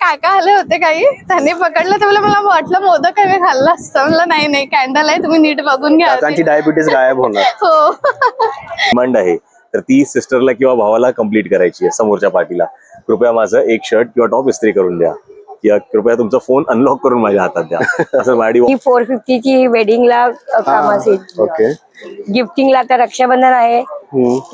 काय काय आले होते काही, त्यांनी पकडलं तर मला वाटलं मोदक आहे, मी खाल्लं असतं. म्हणलं नाही नाही कॅन्डल आहे, तुम्ही नीट बघून घ्या. काकांची डायबिटीस गायब होणार. हो. डिमांड आहे तर ती सिस्टरला किंवा भावाला कम्प्लीट करायची आहे समोरच्या पार्टीला. कृपया माझं एक शर्ट किंवा टॉप इस्त्री करून द्या, किंवा कृपया तुमचा फोन अनलॉक करून माझ्या हातात द्या. असं वाडी 450 ची वेडिंगला कामास येईल. ओके. गिफ्टिंगला आता रक्षाबंधन आहे,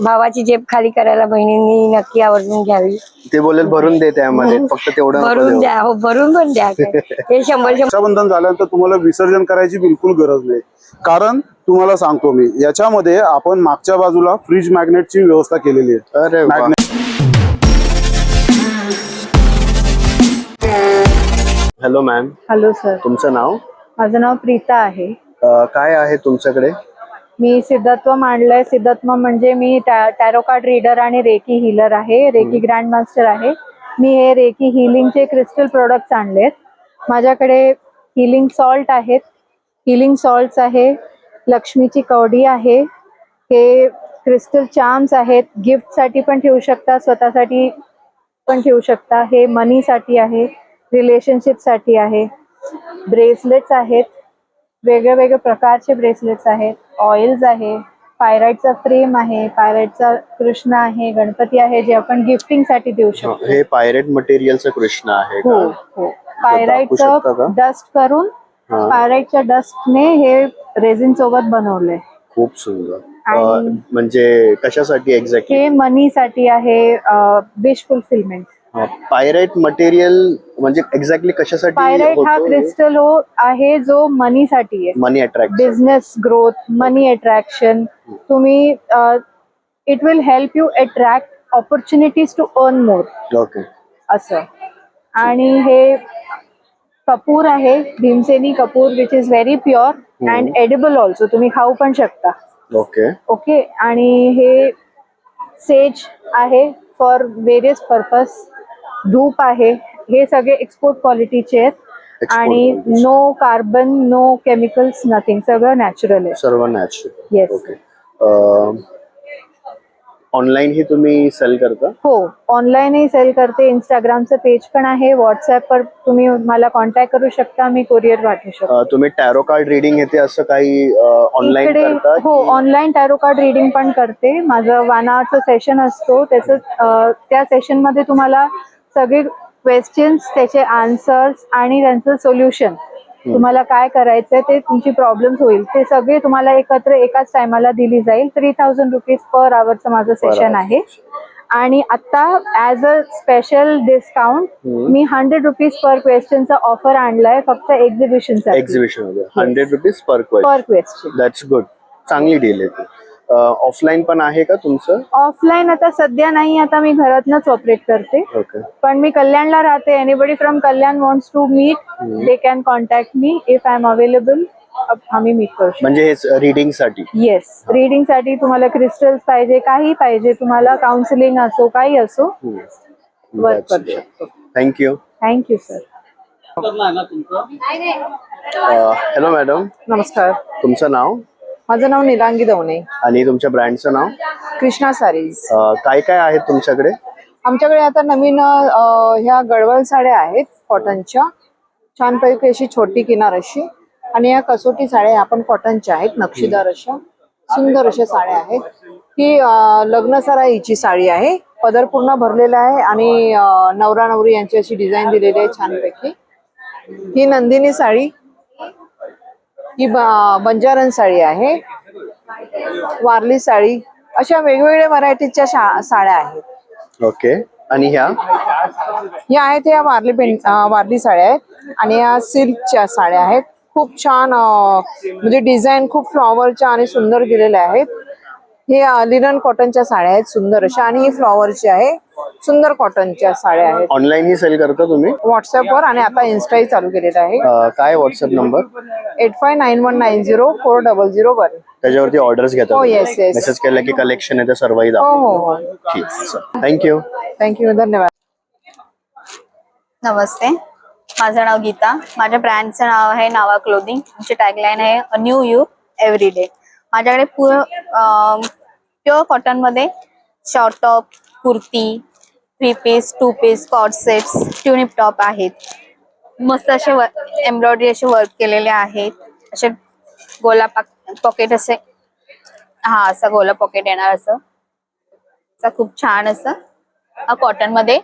भावाची जेब खाली करायला बहिणींनी नक्की आवर्जून घ्यावी. ते बोलेल भरून दे त्यामध्ये, फक्त तेवढं भरून द्या. हो भरून पण द्या. हे 100 रक्षाबंधन झाल्यानंतर तुम्हाला विसर्जन करायची बिलकुल गरज नाही. कारण तुम्हाला सांगतो मी, याच्यामध्ये आपण मागच्या बाजूला फ्रीज मॅग्नेटची व्यवस्था केलेली आहे. अरे वा. Hello ma'am. हॅलो सर, तुमचं नाव? माझं नाव प्रीता आहे. काय आहे तुमच्याकडे? मी सिद्धत्व आणलंय. सिद्धत्व म्हणजे मी टॅरो कार्ड रीडर आणि रेकी हीलर आहे, रेकी ग्रँड मास्टर आहे. मी हे रेकी हिलिंगचे क्रिस्टल प्रोडक्ट्स आणलेत. माझ्याकडे हिलिंग सॉल्ट आहेत, हिलिंग सॉल्ट्स आहे, लक्ष्मीची कवडी आहे, हे क्रिस्टल चार्म्स आहेत, गिफ्टसाठी पण ठेवू शकता, स्वतःसाठी पण ठेवू शकता. हे मनीसाठी आहे, रिलेशनशिपसाठी आहे. ब्रेसलेट्स आहेत, वेगळ्या वेगळ्या प्रकारचे ब्रेसलेट्स आहेत, ऑइल्स आहे, पायराइटचा फ्रेम आहे, पायराइटचा कृष्ण आहे, गणपती आहे, जे आपण गिफ्टिंगसाठी देऊ शकतो. हे पायरेट मटेरियलचं कृष्ण आहे हो का? हो. पायराइटचं डस्ट करून, पायराइटच्या डस्टने हे रेझिन सोबत बनवलंय. खूप सुंदर. म्हणजे कशासाठी एक्झॅक्टली? हे मनीसाठी आहे, विश फुलफिलमेंट. पायरेट मटेरियल म्हणजे एक्झॅक्टली कशासाठी? पायराइट हा क्रिस्टल आहे जो मनीसाठी आहे, money attract, business growth, money attraction. तुम्ही it will help you attract opportunities to earn more. Okay. असं. आणि हे कपूर आहे, भीमसेनी कपूर, which is very pure and edible also, तुम्ही खाऊ पण शकता. Okay okay. आणि हे सेज आहे फॉर व्हेरियस पर्पज. धूप आहे, हे सगळे एक्सपोर्ट क्वालिटीचे आहेत आणि no carbon, no chemicals, nothing, सगळं नॅचरल आहे. सर्व नॅचरल. येस. ओके. ऑनलाईन ही तुम्ही सेल करता? हो, ऑनलाईनही सेल करते. इंस्टाग्रामचं पेज पण आहे, व्हॉट्सअपवर तुम्ही मला कॉन्टॅक्ट करू शकता, मी कुरिअर पाठवू शकतो. तुम्ही टॅरो कार्ड रिडिंग येते असं काही ऑनलाईन करता? हो, ऑनलाईन टॅरो कार्ड रिडिंग पण करते. माझं 1 आवरचं सेशन असतो, त्या सेशन मध्ये तुम्हाला सगळे क्वेश्चन्स, त्याचे आन्सर्स आणि त्यांचं सोल्युशन, तुम्हाला काय करायचंय ते, तुमची प्रॉब्लेम्स होईल ते सगळे तुम्हाला एकत्र एकाच टायमाला दिली जाईल. 3000 रुपीज पर आवरचं माझं सेशन आहे. आणि आता ऍज अ स्पेशल डिस्काउंट मी 100 रुपीज पर क्वेश्चनचा ऑफर आणलाय, फक्त एक्झिबिशनसाठी. Exhibition 100 rupees per question. That's good. चांगली डील आहे ती. ऑफलाईन पण आहे का तुमचं? ऑफलाईन आता सध्या नाही, आता मी घरातनच ऑपरेट करते. ओके. पण मी कल्याणला राहते. Anybody from Kalyan wants to meet, they can contact me if I am available. आम्ही मीट करू शकतो. म्हणजे हे रीडिंग साठी? येस, रीडिंग साठी. तुम्हाला क्रिस्टल्स पाहिजे, काही पाहिजे तुम्हाला, काउन्सिलिंग असो, काही असो, वर्क करू शकतो. Thank you. Thank you sir. Hello madam. नमस्कार, तुमचं नाव? माझं नाव निलांगी दवणे. आणि तुमच्या ब्रँडचं नाव? कृष्णा सारीज. काय काय आहे तुमच्याकडे? आमच्याकडे आता नवीन ह्या गडवाल साड्या आहेत कॉटनच्या, छानपैकी अशी छोटी किनार अशी. आणि या कसोटी साड्या आपण कॉटनच्या आहेत, नक्षीदार अशा सुंदर अशा साड्या आहेत. ही लग्न सराईची साडी आहे, पदर पूर्ण भरलेला आहे आणि नवरा नवरी यांची अशी डिझाईन दिलेली आहे छानपैकी. ही नंदिनी साडी, ही बंजारन साडी आहे, वारली साडी, अशा वेगवेगळ्या व्हरायटीच्या साड्या आहेत. ओके. आणि ह्या आहेत ह्या वारली साड्या आहेत आणि या सिल्कच्या साड्या आहेत. खूप छान म्हणजे डिझाईन खूप फ्लॉवरच्या आणि सुंदर दिलेल्या आहेत. हे लिनन कॉटनच्या साड्या आहेत सुंदर अशा, आणि ही फ्लॉवरची आहे, सुंदर कॉटनच्या साड्या आहेत. ऑनलाईन ही सेल करता तुम्ही? व्हॉट्सअपवर, आणि आता इन्स्टाही चालू केलेला आहे. काय व्हॉट्सअप नंबर? 8591904001. त्याच्यावरती ऑर्डर्स घेतात? हो, येस येस. मेसेज केला की कलेक्शन आहे ते सर्वही हो दाखवतो. हो. ठीक. थँक्यू. थँक्यू, धन्यवाद. नमस्ते, माझं नाव गीता. माझ्या ब्रँडचं नाव आहे नावा क्लोथिंग. आमची टॅगलाईन आहे a new you every day. माझ्याकडे प्युअर कॉटन मध्ये short top, kurti, 3 piece 2 piece co-ord sets tunic top आहेत. मस्त असे एम्ब्रॉयडरी असे वर्क केलेले आहेत. असे गोला पॉकेट असे असा गोला पॉकेट येणार असं खूप छान असं कॉटन मध्ये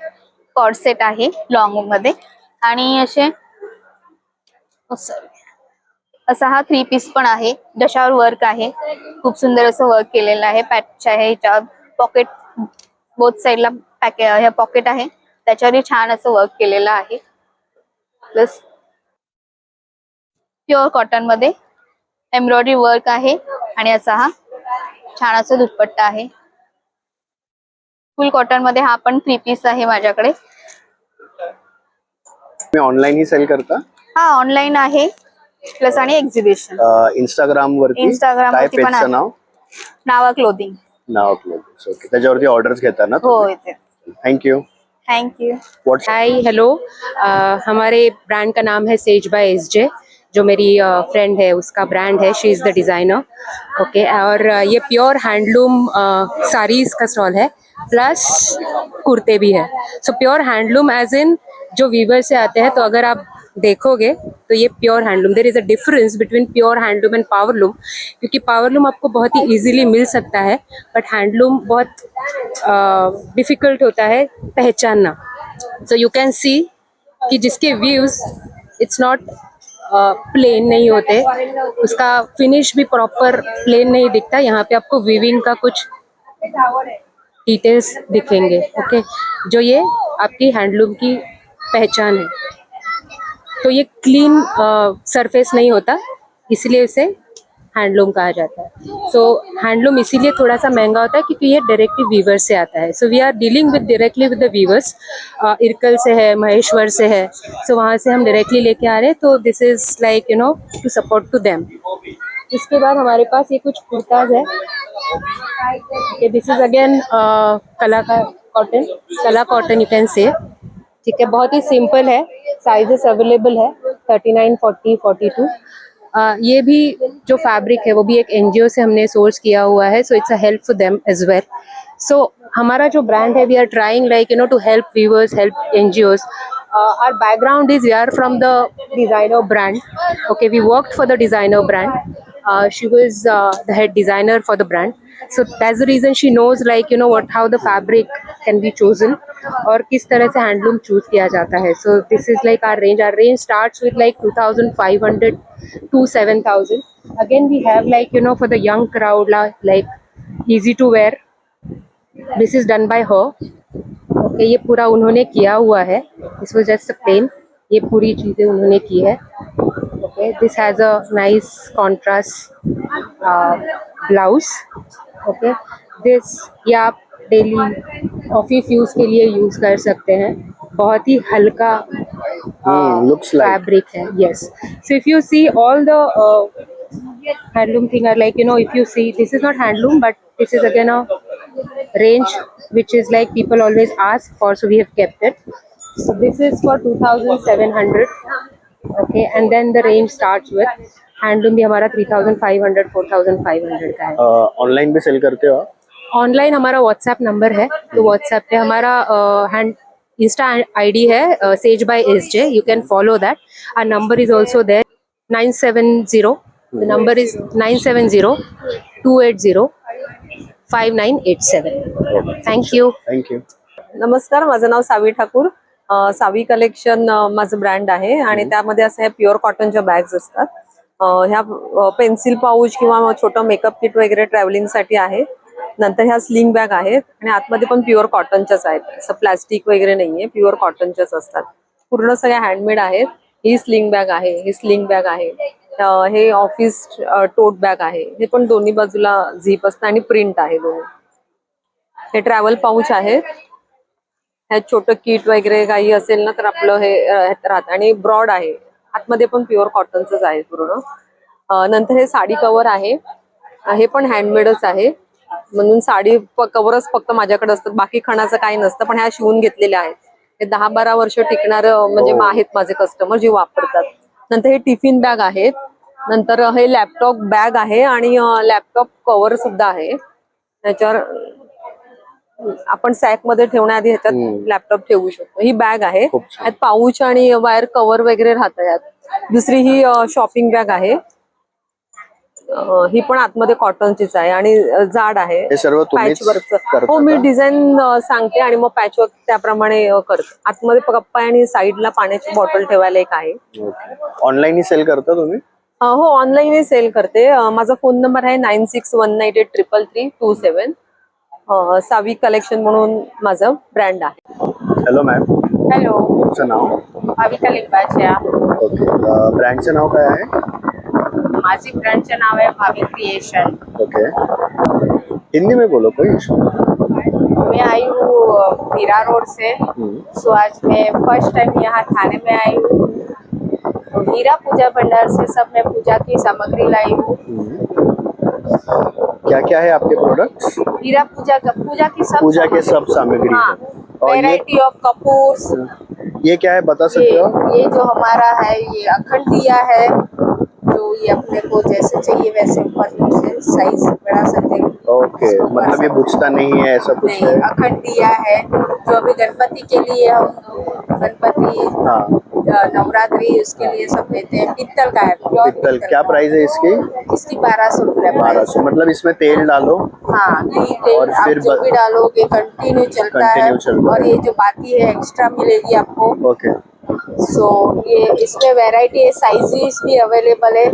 कॉर्ड सेट आहे लॉंग मध्ये. आणि असा हा 3 पीस पण आहे ज्याच्यावर वर्क आहे. खूप सुंदर असं वर्क केलेलं आहे. पॅच आहे ह्याच्यावर पॉकेट बोथ साईडला हे पॉकेट आहे त्याच्यावर छान असं वर्क केलेलं आहे. प्लस प्युअर कॉटन मध्ये एम्ब्रॉयडरी वर्क आहे आणि असा हा छान असं दुपट्टा आहे. फुल कॉटन मध्ये हा पण 3 पीस आहे माझ्याकडे. मी ऑनलाईन ही सेल करता? हा ऑनलाईन आहे प्लस आणि एक्झिबिशन. इंस्टाग्राम वरती Instagram काय वरती पण पेजचं आहे. नाव? नावा क्लोथिंग. नाव क्लोथिंग. ओके, त्याच्यावरती ऑर्डर्स घेता ना? हो येते. Thank you. Thank you. Hi hello, हमारे ब्रांड का नाम है सेज बाय एसजे, जो मेरी फ्रेंड है उसका ब्रांड है. शी इज़ द डिज़ाइनर. ओके, और ये प्योर हैंडलूम साड़ीज़ का स्टॉल है प्लस कुर्ते भी है. So pure handloom as in जो वीवर से आते हैं. तो अगर आप देखोगे तो ये pure handloom. There is a difference between pure handloom and powerloom, क्योंकि पावरलूम आपको बहुत ही इजीली मिल सकता है बट हैंडलूम बहुत डिफिकल्ट होता है पहचानना. सो यू कैन सी कि जिसके व्यूज इट्स नॉट प्लेन नहीं होते, उसका फिनिश भी प्रॉपर प्लेन नहीं दिखता. यहाँ पे आपको वीविंग का कुछ डिटेल्स दिखेंगे. ओके, जो ये आपकी हैंडलूम की पहचान है. तो ये क्लीन सरफेस नहीं होता, इसलिए इसे हैंडलूम कहा जाता है. सो हैंडलूम इसीलिए थोड़ा सा महंगा होता है क्योंकि ये डायरेक्टली वीवर से आता है. सो वी आर डीलिंग विद डायरेक्टली विद द वीवर्स. इरकल से है, महेश्वर से है. सो वहाँ से हम डायरेक्टली लेके आ रहे हैं. तो this is like to support to them. इसके बाद हमारे पास ये कुछ कुर्ताज है. This is again Kala cotton you can say. ठीक है, बहुत ही सिंपल है. साइजेस अवेलेबल है 39, 40, 42. ये भी जो फैब्रिक है वो भी एक एनजीओ से हमने सोर्स किया हुआ है. So it's a help for them as well. So हमारा जो ब्रांड है we are trying like to help weavers, help NGOs. Our background is we are from the designer brand. Okay, we worked for the designer brand. She was the head designer for the brand. So that's the reason she knows how the fabric can be chosen और किस तरह से handloom choose KIA जाता है. So this is like our range. Our range starts with like 2,500 to 7,000. Again we have for the young crowd like easy to wear. This is done by her. Okay, ये पूरा उन्होंने KIA हुआ है. दिस वाज just a plain. ये पूरी चीज़ें उन्होंने की है. Okay, this has a nice contrast blouse. Okay, this ये आप डेली ऑफिस यूज़ के लिए यूज़ कर सकते हैं. बहुत ही हल्का looks like. फैब्रिक है. Yes. So if you see all the handloom thing are if you see, this is not handloom but this is again a range which is like people always ask for, so we have kept it. So this is for 2,700. Okay, and then the range starts with handloom भी हमारा 3,500, 4,500 का है. Online भी sale करते हो? Online हमारा WhatsApp number है. तो व्हाट्सएप पे हमारा हैंड इंस्टा आईडी है सेज by SJ. You can follow that. Our number is also there 970. The number is 970-280-5987. Thank you. Thank you. नमस्कार, माझं नाव सावी ठाकूर. सावी कलेक्शन माझं ब्रँड आहे आणि त्यामध्ये असं ह्या प्युअर कॉटनच्या बॅग्स असतात. ह्या पेन्सिल पाऊच किंवा छोटं मेकअप किट वगैरे ट्रॅव्हलिंगसाठी आहे. नंतर ह्या स्लिंग बॅग आहेत आणि आतमध्ये पण प्युअर कॉटनच्याच आहेत. असं प्लास्टिक वगैरे नाहीये, प्युअर कॉटनच्याच असतात. पूर्ण सगळ्या हँडमेड आहेत. ही स्लिंग बॅग आहे, ही स्लिंग बॅग आहे. हे ऑफिस टोट बॅग आहे. हे पण दोन्ही बाजूला झीप असतं आणि प्रिंट आहे दोन्ही. हे ट्रॅव्हल पाऊच आहेत. ह्यात छोटं किट वगैरे काही असेल ना तर आपलं हे राहतं आणि ब्रॉड आहे. आतमध्ये पण प्युअर कॉटनचंच आहे पूर्ण. नंतर हे साडी कव्हर आहे. हे पण हँडमेडच आहे. म्हणून साडी कव्हरच फक्त माझ्याकडे असतात, बाकी खणाचं काही नसतं. पण ह्या शिवून घेतलेल्या आहेत. हे 10-12 वर्ष टिकणारं म्हणजे आहेत माझे कस्टमर जे वापरतात. नंतर हे टिफिन बॅग आहेत. नंतर हे लॅपटॉप बॅग आहे आणि लॅपटॉप कव्हर सुद्धा आहे. त्याच्यावर आपण सॅक मध्ये ठेवण्याआधी ह्याच्यात लॅपटॉप ठेवू शकतो. ही बॅग आहे, खूप छान. यात पाऊच आणि वायर कव्हर वगैरे राहतं यात. दुसरी ही शॉपिंग बॅग आहे, ही पण आतमध्ये कॉटनचीच आहे आणि जाड आहे. हे सर्व तुम्हीच पॅचवर्कचं. करता हो, मी का? डिझाईन सांगते आणि मग पॅचवर्क त्याप्रमाणे करते. आतमध्ये कप्पा आणि साईडला पाण्याची बॉटल ठेवायला एक आहे. ऑनलाईन सेल करता तुम्ही? हो, ऑनलाईन सेल करते. माझा फोन नंबर आहे 9619833327. सावी कलेक्शन म्हणून माझं ब्रँड आहे. हॅलो मॅम, हॅलो, तुमचं नाव? भाविका लिंबाच्या. ओके, ब्रँडचं नाव काय आहे? माझी ब्रँडचं नाव आहे भाविक क्रिएशन. ओके, हिंदी में बोलो, कोई इशू नहीं. मैं आई हूँ मीरा रोड से. सो आज मैं फर्स्ट टाइम यहाँ थाने में आई हूँ. तो हीरा पूजा भंडार से सब मैं पूजा की सामग्री लाई हूँ. क्या क्या है आपके प्रोडक्ट्स? हीरा पूजा की सब पूजा के सब सामग्री हाँ, है. और वेराइटी ऑफ कपूर्स. ये क्या है, बता सकते हो? ये जो हमारा है ये अखंड दिया है, जो ये अपने को जैसे चाहिए वैसे ऊपर नीचे साइज बढ़ा सकते हैं. ओके, मतलब ये बुझता नहीं है, ऐसा कुछ नहीं, है? अखंड दिया है जो अभी गणपति के लिए हम गणपति हाँ, नवरात्रि उसके लिए सब लेते हैं. पित्तल का है, प्योर पित्तल. क्या प्राइस है इसकी? इसकी 1200 रुपये. 1200. मतलब इसमें तेल डालो. हाँ, घी तेल और आप फिर जो भी डालोगे कंटिन्यू चलता है. Continue चलता और है. ये जो बाकी है एक्स्ट्रा मिलेगी आपको. ओके. सो ये इसमें वैरायटी है, साइजेस भी अवेलेबल है,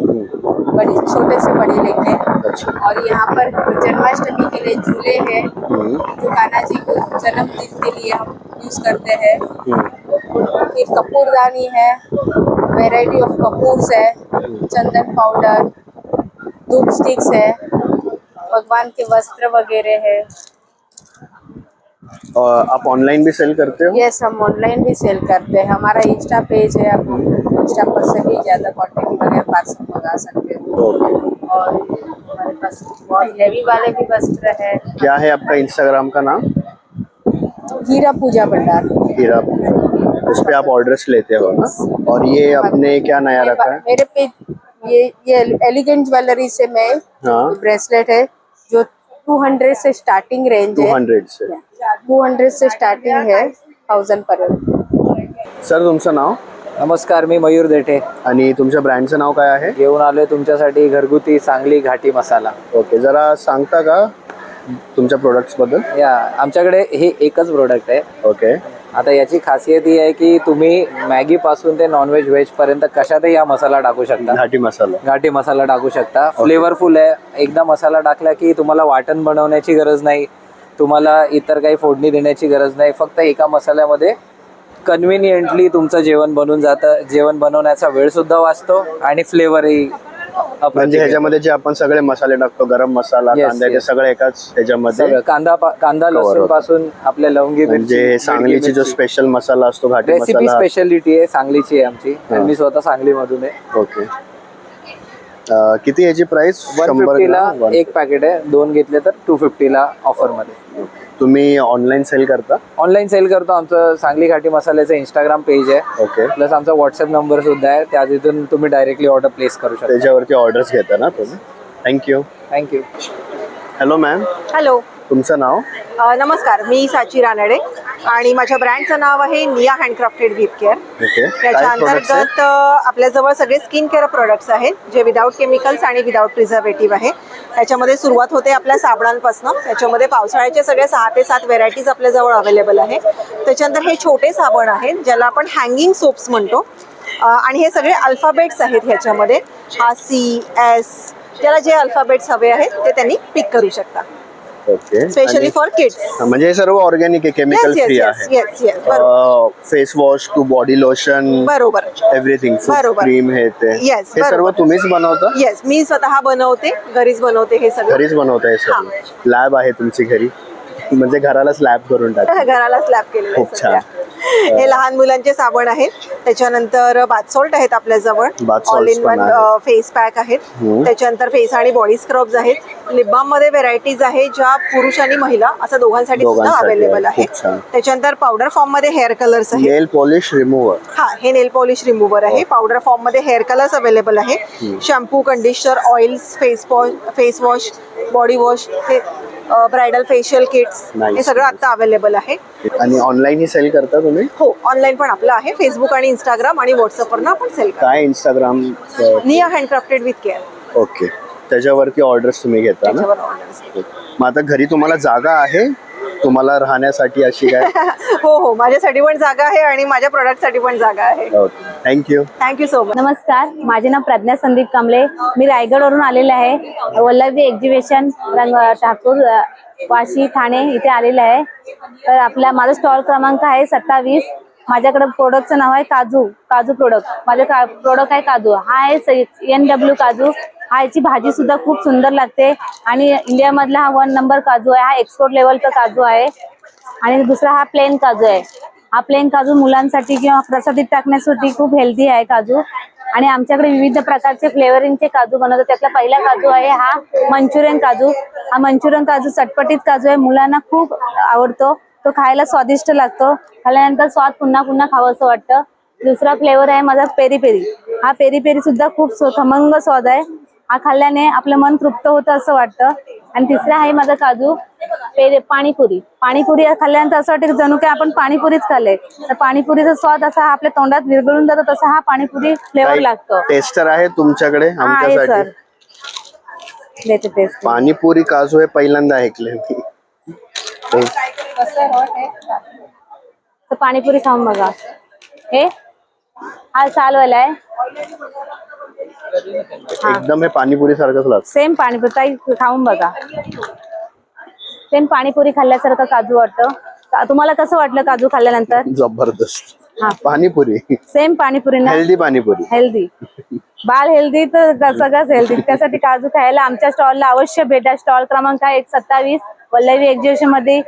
बड़ी छोटे से बड़े लेके. अच्छा. और यहाँ पर जन्माष्टमी के लिए झूले हैं जो कान्हा जी को जन्मदिन के लिए हम यूज करते हैं. फिर कपूरदानी है, वैरायटी ऑफ कपूर्स है, चंदन पाउडर, धूप स्टिक्स है, भगवान के वस्त्र वगैरह है. और आप ऑनलाइन भी सेल करते हो? यस, हम ऑनलाइन भी सेल करते हैं. हमारा इंस्टा पेज है, आप इंस्टा पर से भी ज़्यादा कॉन्टेक्ट वगैरह पार्सल मंगा सकते हो. और हमारे पास बहुत हैवी वाले भी वस्त्र है. क्या है आपका इंस्टाग्राम का नाम? हीरा पूजा भंडार. हीरा. उस पे आप ऑर्डर्स लेते हो ना? और ये आपने क्या नया रखा है? मेरे पे ये एलिगेंट ज्वेलरी से मैं हाँ, ब्रेसलेट है जो 200 से स्टार्टिंग रेंज है. 200 से. 200 से स्टार्टिंग है 1000 पर्यंत. सर, तुमचं नाव? नमस्कार, मी मयूर देठे. आणि तुमच्या ब्रँडचं नाव काय आहे? घेऊन आलोय तुमच्यासाठी घरगुती सांगली घाटी मसाला. ओके, जरा सांगता का तुमच्या प्रोडक्ट्स बद्दल? या आमच्याकडे हे एकच प्रोडक्ट आहे. ओके. आता याची खासियत ही आहे की तुम्ही मॅगी पासून ते नॉनव्हेज व्हेज पर्यंत कशातही हा मसाला टाकू शकता. घाटी मसाला. घाटी मसाला टाकू शकता. फ्लेवरफुल आहे. एकदा मसाला टाकला की तुम्हाला वाटण बनवण्याची गरज नाही, तुम्हाला इतर काही फोडणी देण्याची गरज नाही. फक्त एका मसाल्यामध्ये कन्व्हिनियंटली तुमचं जेवण बनून जातं. जेवण बनवण्याचा वेळ सुद्धा वाचतो आणि फ्लेवरही म्हणजे ह्याच्यामध्ये जे आपण सगळे मसाले टाकतो, गरम मसाला, Yes, कांदा, ते yes. सगळे एकाच ह्याच्यामध्ये. सगळं कांदा लसूण होतं. पासून आपल्या लवंगी म्हणजे सांगलीची जो स्पेशल मसाला असतो, घाटी रेसिपी मसाला. स्पेशालिटी आहे, सांगलीची आहे आमची. आणि मी स्वतः सांगलीमधून आहे. ओके. किती याची प्राइस? 150 ला एक पॅकेट आहे. 2 घेतले तर 250 ला ऑफर मध्ये. तुम्ही ऑनलाईन सेल करता? ऑनलाईन सेल करतो. आमचं सांगली घाटी मसाल्याचं इंस्टाग्राम पेज आहे. ओके. प्लस आमचा व्हॉट्सअप नंबर सुद्धा आहे, त्या तिथून तुम्ही डायरेक्टली ऑर्डर प्लेस करू शकता. त्याच्यावरती ऑर्डर्स घेता ना तुम्ही? Thank you. Thank you. Hello ma'am, hello, तुमचं नाव? नमस्कार, मी साची रानडे आणि माझ्या ब्रँडचं नाव आहे निया हँडक्राफ्टेड गिफ्ट केअर. ओके. याच्या काय products आहेत? अंतर्गत आपल्याजवळ सगळे स्किन केअर प्रोडक्ट्स आहेत जे विदाऊट केमिकल्स आणि विदाऊट प्रिझर्वेटिव्ह आहे. याच्यामध्ये सुरुवात होते आपल्या साबणांपासून. त्याच्यामध्ये पावसाळ्याचे सगळे 6 ते 7 व्हेरायटीज आपल्याजवळ अवेलेबल आहे. त्याच्यानंतर हे छोटे साबण आहेत ज्याला आपण हँगिंग सोप्स म्हणतो. आणि हे सगळे अल्फाबेट्स आहेत ह्याच्यामध्ये. हा CS, ज्याला जे अल्फाबेट्स हवे आहेत ते त्यांनी पिक करू शकता. ओके. Specially for kids. म्हणजे हे सर्व ऑर्गॅनिक आहे, केमिकल फ्री आहे. Face wash to body lotion, बरोबर. एव्हरीथिंग, बरोबर. क्रीम हे ते. Yes, हे सर्व बरोबर. तुम्हीच बनवता? येस, मी स्वतः बनवते, घरीच बनवते हे सगळं. घरीच बनवता हे सर्व? लॅब आहे तुमची घरी, म्हणजे घराला स्लॅब करून टाका. घराला स्लॅब केलेलं खूप आहे छान. सध्या. हे लहान मुलांचे साबण आहेत. त्याच्यानंतर बाथ सॉल्ट आहेत आपल्याजवळ. Bath ऑल salts इन पण वन आहेत. फेस पॅक आहेत. त्याच्यानंतर फेस आणि बॉडी स्क्रब्स आहेत. लिप बाम मध्ये व्हेरायटीज आहेत ज्या पुरुष आणि महिला असं दोघांसाठी सुद्धा दोघांसाठी अवेलेबल आहे. आहे. खूप छान. त्याच्यानंतर पावडर फॉर्म मध्ये हेअर कलर्स आहेत. नेल पॉलिश रिमूव्हर. हा, हे नेल पॉलिश रिमूव्हर आहे. पावडर फॉर्म मध्ये हेअर कलर्स अवेलेबल आहे. Shampoo, conditioner, oils, face wash, body wash, हे ब्रायडल फेशियल किट्स Nice, हे सगळं आता अवेलेबल आहे. आणि ऑनलाईन ही सेल करता तुम्ही? हो, ऑनलाईन पण आपलं आहे. फेसबुक आणि इंस्टाग्राम आणि व्हॉट्सअपवरनं आपण सेल करतो. काय इंस्टाग्राम? निया हँडक्राफ्टेड विथ केअर ओके, त्याच्यावरती ऑर्डर्स तुम्ही घेता ना? त्याच्यावर ऑर्डर्स. मग आता घरी तुम्हाला जागा आहे तुम्हाला राहण्यासाठी अशी काय? हो हो, माझ्यासाठी पण जागा आहे आणि माझ्या प्रोडक्टसाठी पण जागा आहे. Okay, thank you. Thank you so much. नमस्कार, माझे नाव प्रज्ञा संदीप कांबळे. मी रायगडवरून आलेले आहे. वल्लभी एक्झिबिशन ठाकूर वाशी ठाणे इथे आलेले आहे. तर माझा स्टॉल क्रमांक आहे 27. माझ्याकडे प्रोडक्टचं नाव आहे काजू प्रोडक्ट. माझं प्रोडक्ट आहे काजू. हा आहे NW काजू. हा याची भाजी सुद्धा खूप सुंदर लागते आणि इंडियामधला हा 1 नंबर काजू आहे. हा एक्सपोर्ट लेवलचा काजू आहे. आणि दुसरा हा प्लेन काजू आहे. हा प्लेन काजू मुलांसाठी किंवा प्रसादित टाकण्यासाठी खूप हेल्दी आहे काजू. आणि आमच्याकडे विविध प्रकारचे फ्लेवरिंगचे काजू बनवतात. त्यातला पहिला काजू आहे हा मंचुरियन काजू. हा मंचुरियन काजू चटपटीत काजू आहे. मुलांना खूप आवडतो. तो खायला स्वादिष्ट लागतो. खाल्ल्यानंतर स्वाद पुन्हा पुन्हा खावं असं वाटतं. दुसरा फ्लेवर आहे माझा पेरी पेरी. हा पेरी पेरी सुद्धा खूप खमंग स्वाद आहे. हा खाल्ल्याने आपलं मन तृप्त होतं असं वाटतं. आणि तिसरा आहे माझा काजू पाणीपुरी. पाणीपुरी खाल्ल्यानंतर असं वाटतं जणू काय आपण पाणीपुरीच खाल्ले. तर पाणीपुरीचा स्वाद असा आपल्या तोंडात विरघळून जातो तसा हा पाणीपुरी फ्लेवर लागतो. टेस्टर आहे तुमच्याकडे आमच्यासाठी? देते टेस्ट. पाणीपुरी काजू हे पहिल्यांदा ऐकले मी. तर पाणीपुरी खाऊन बघा. हा सालवाला आहे. एकदम हे पाणीपुरी सारखंच लागतं. सेम पाणीपुरी ताई खाऊन बघा. सेम पाणीपुरी खाल्ल्यासारखं काजू वाटतं. तुम्हाला कसं वाटलं काजू खाल्ल्यानंतर? जबरदस्त. पाणीपुरी सेम पाणीपुरी ना. हेल्दी पाणीपुरी. हेल्दी बाल हेल्दी तर सगळंच हेल्दी. त्यासाठी काजू खायला आमच्या स्टॉलला अवश्य भेटा. स्टॉल क्रमांक आहे 27. वल्लभी एक्झिबिशन मध्ये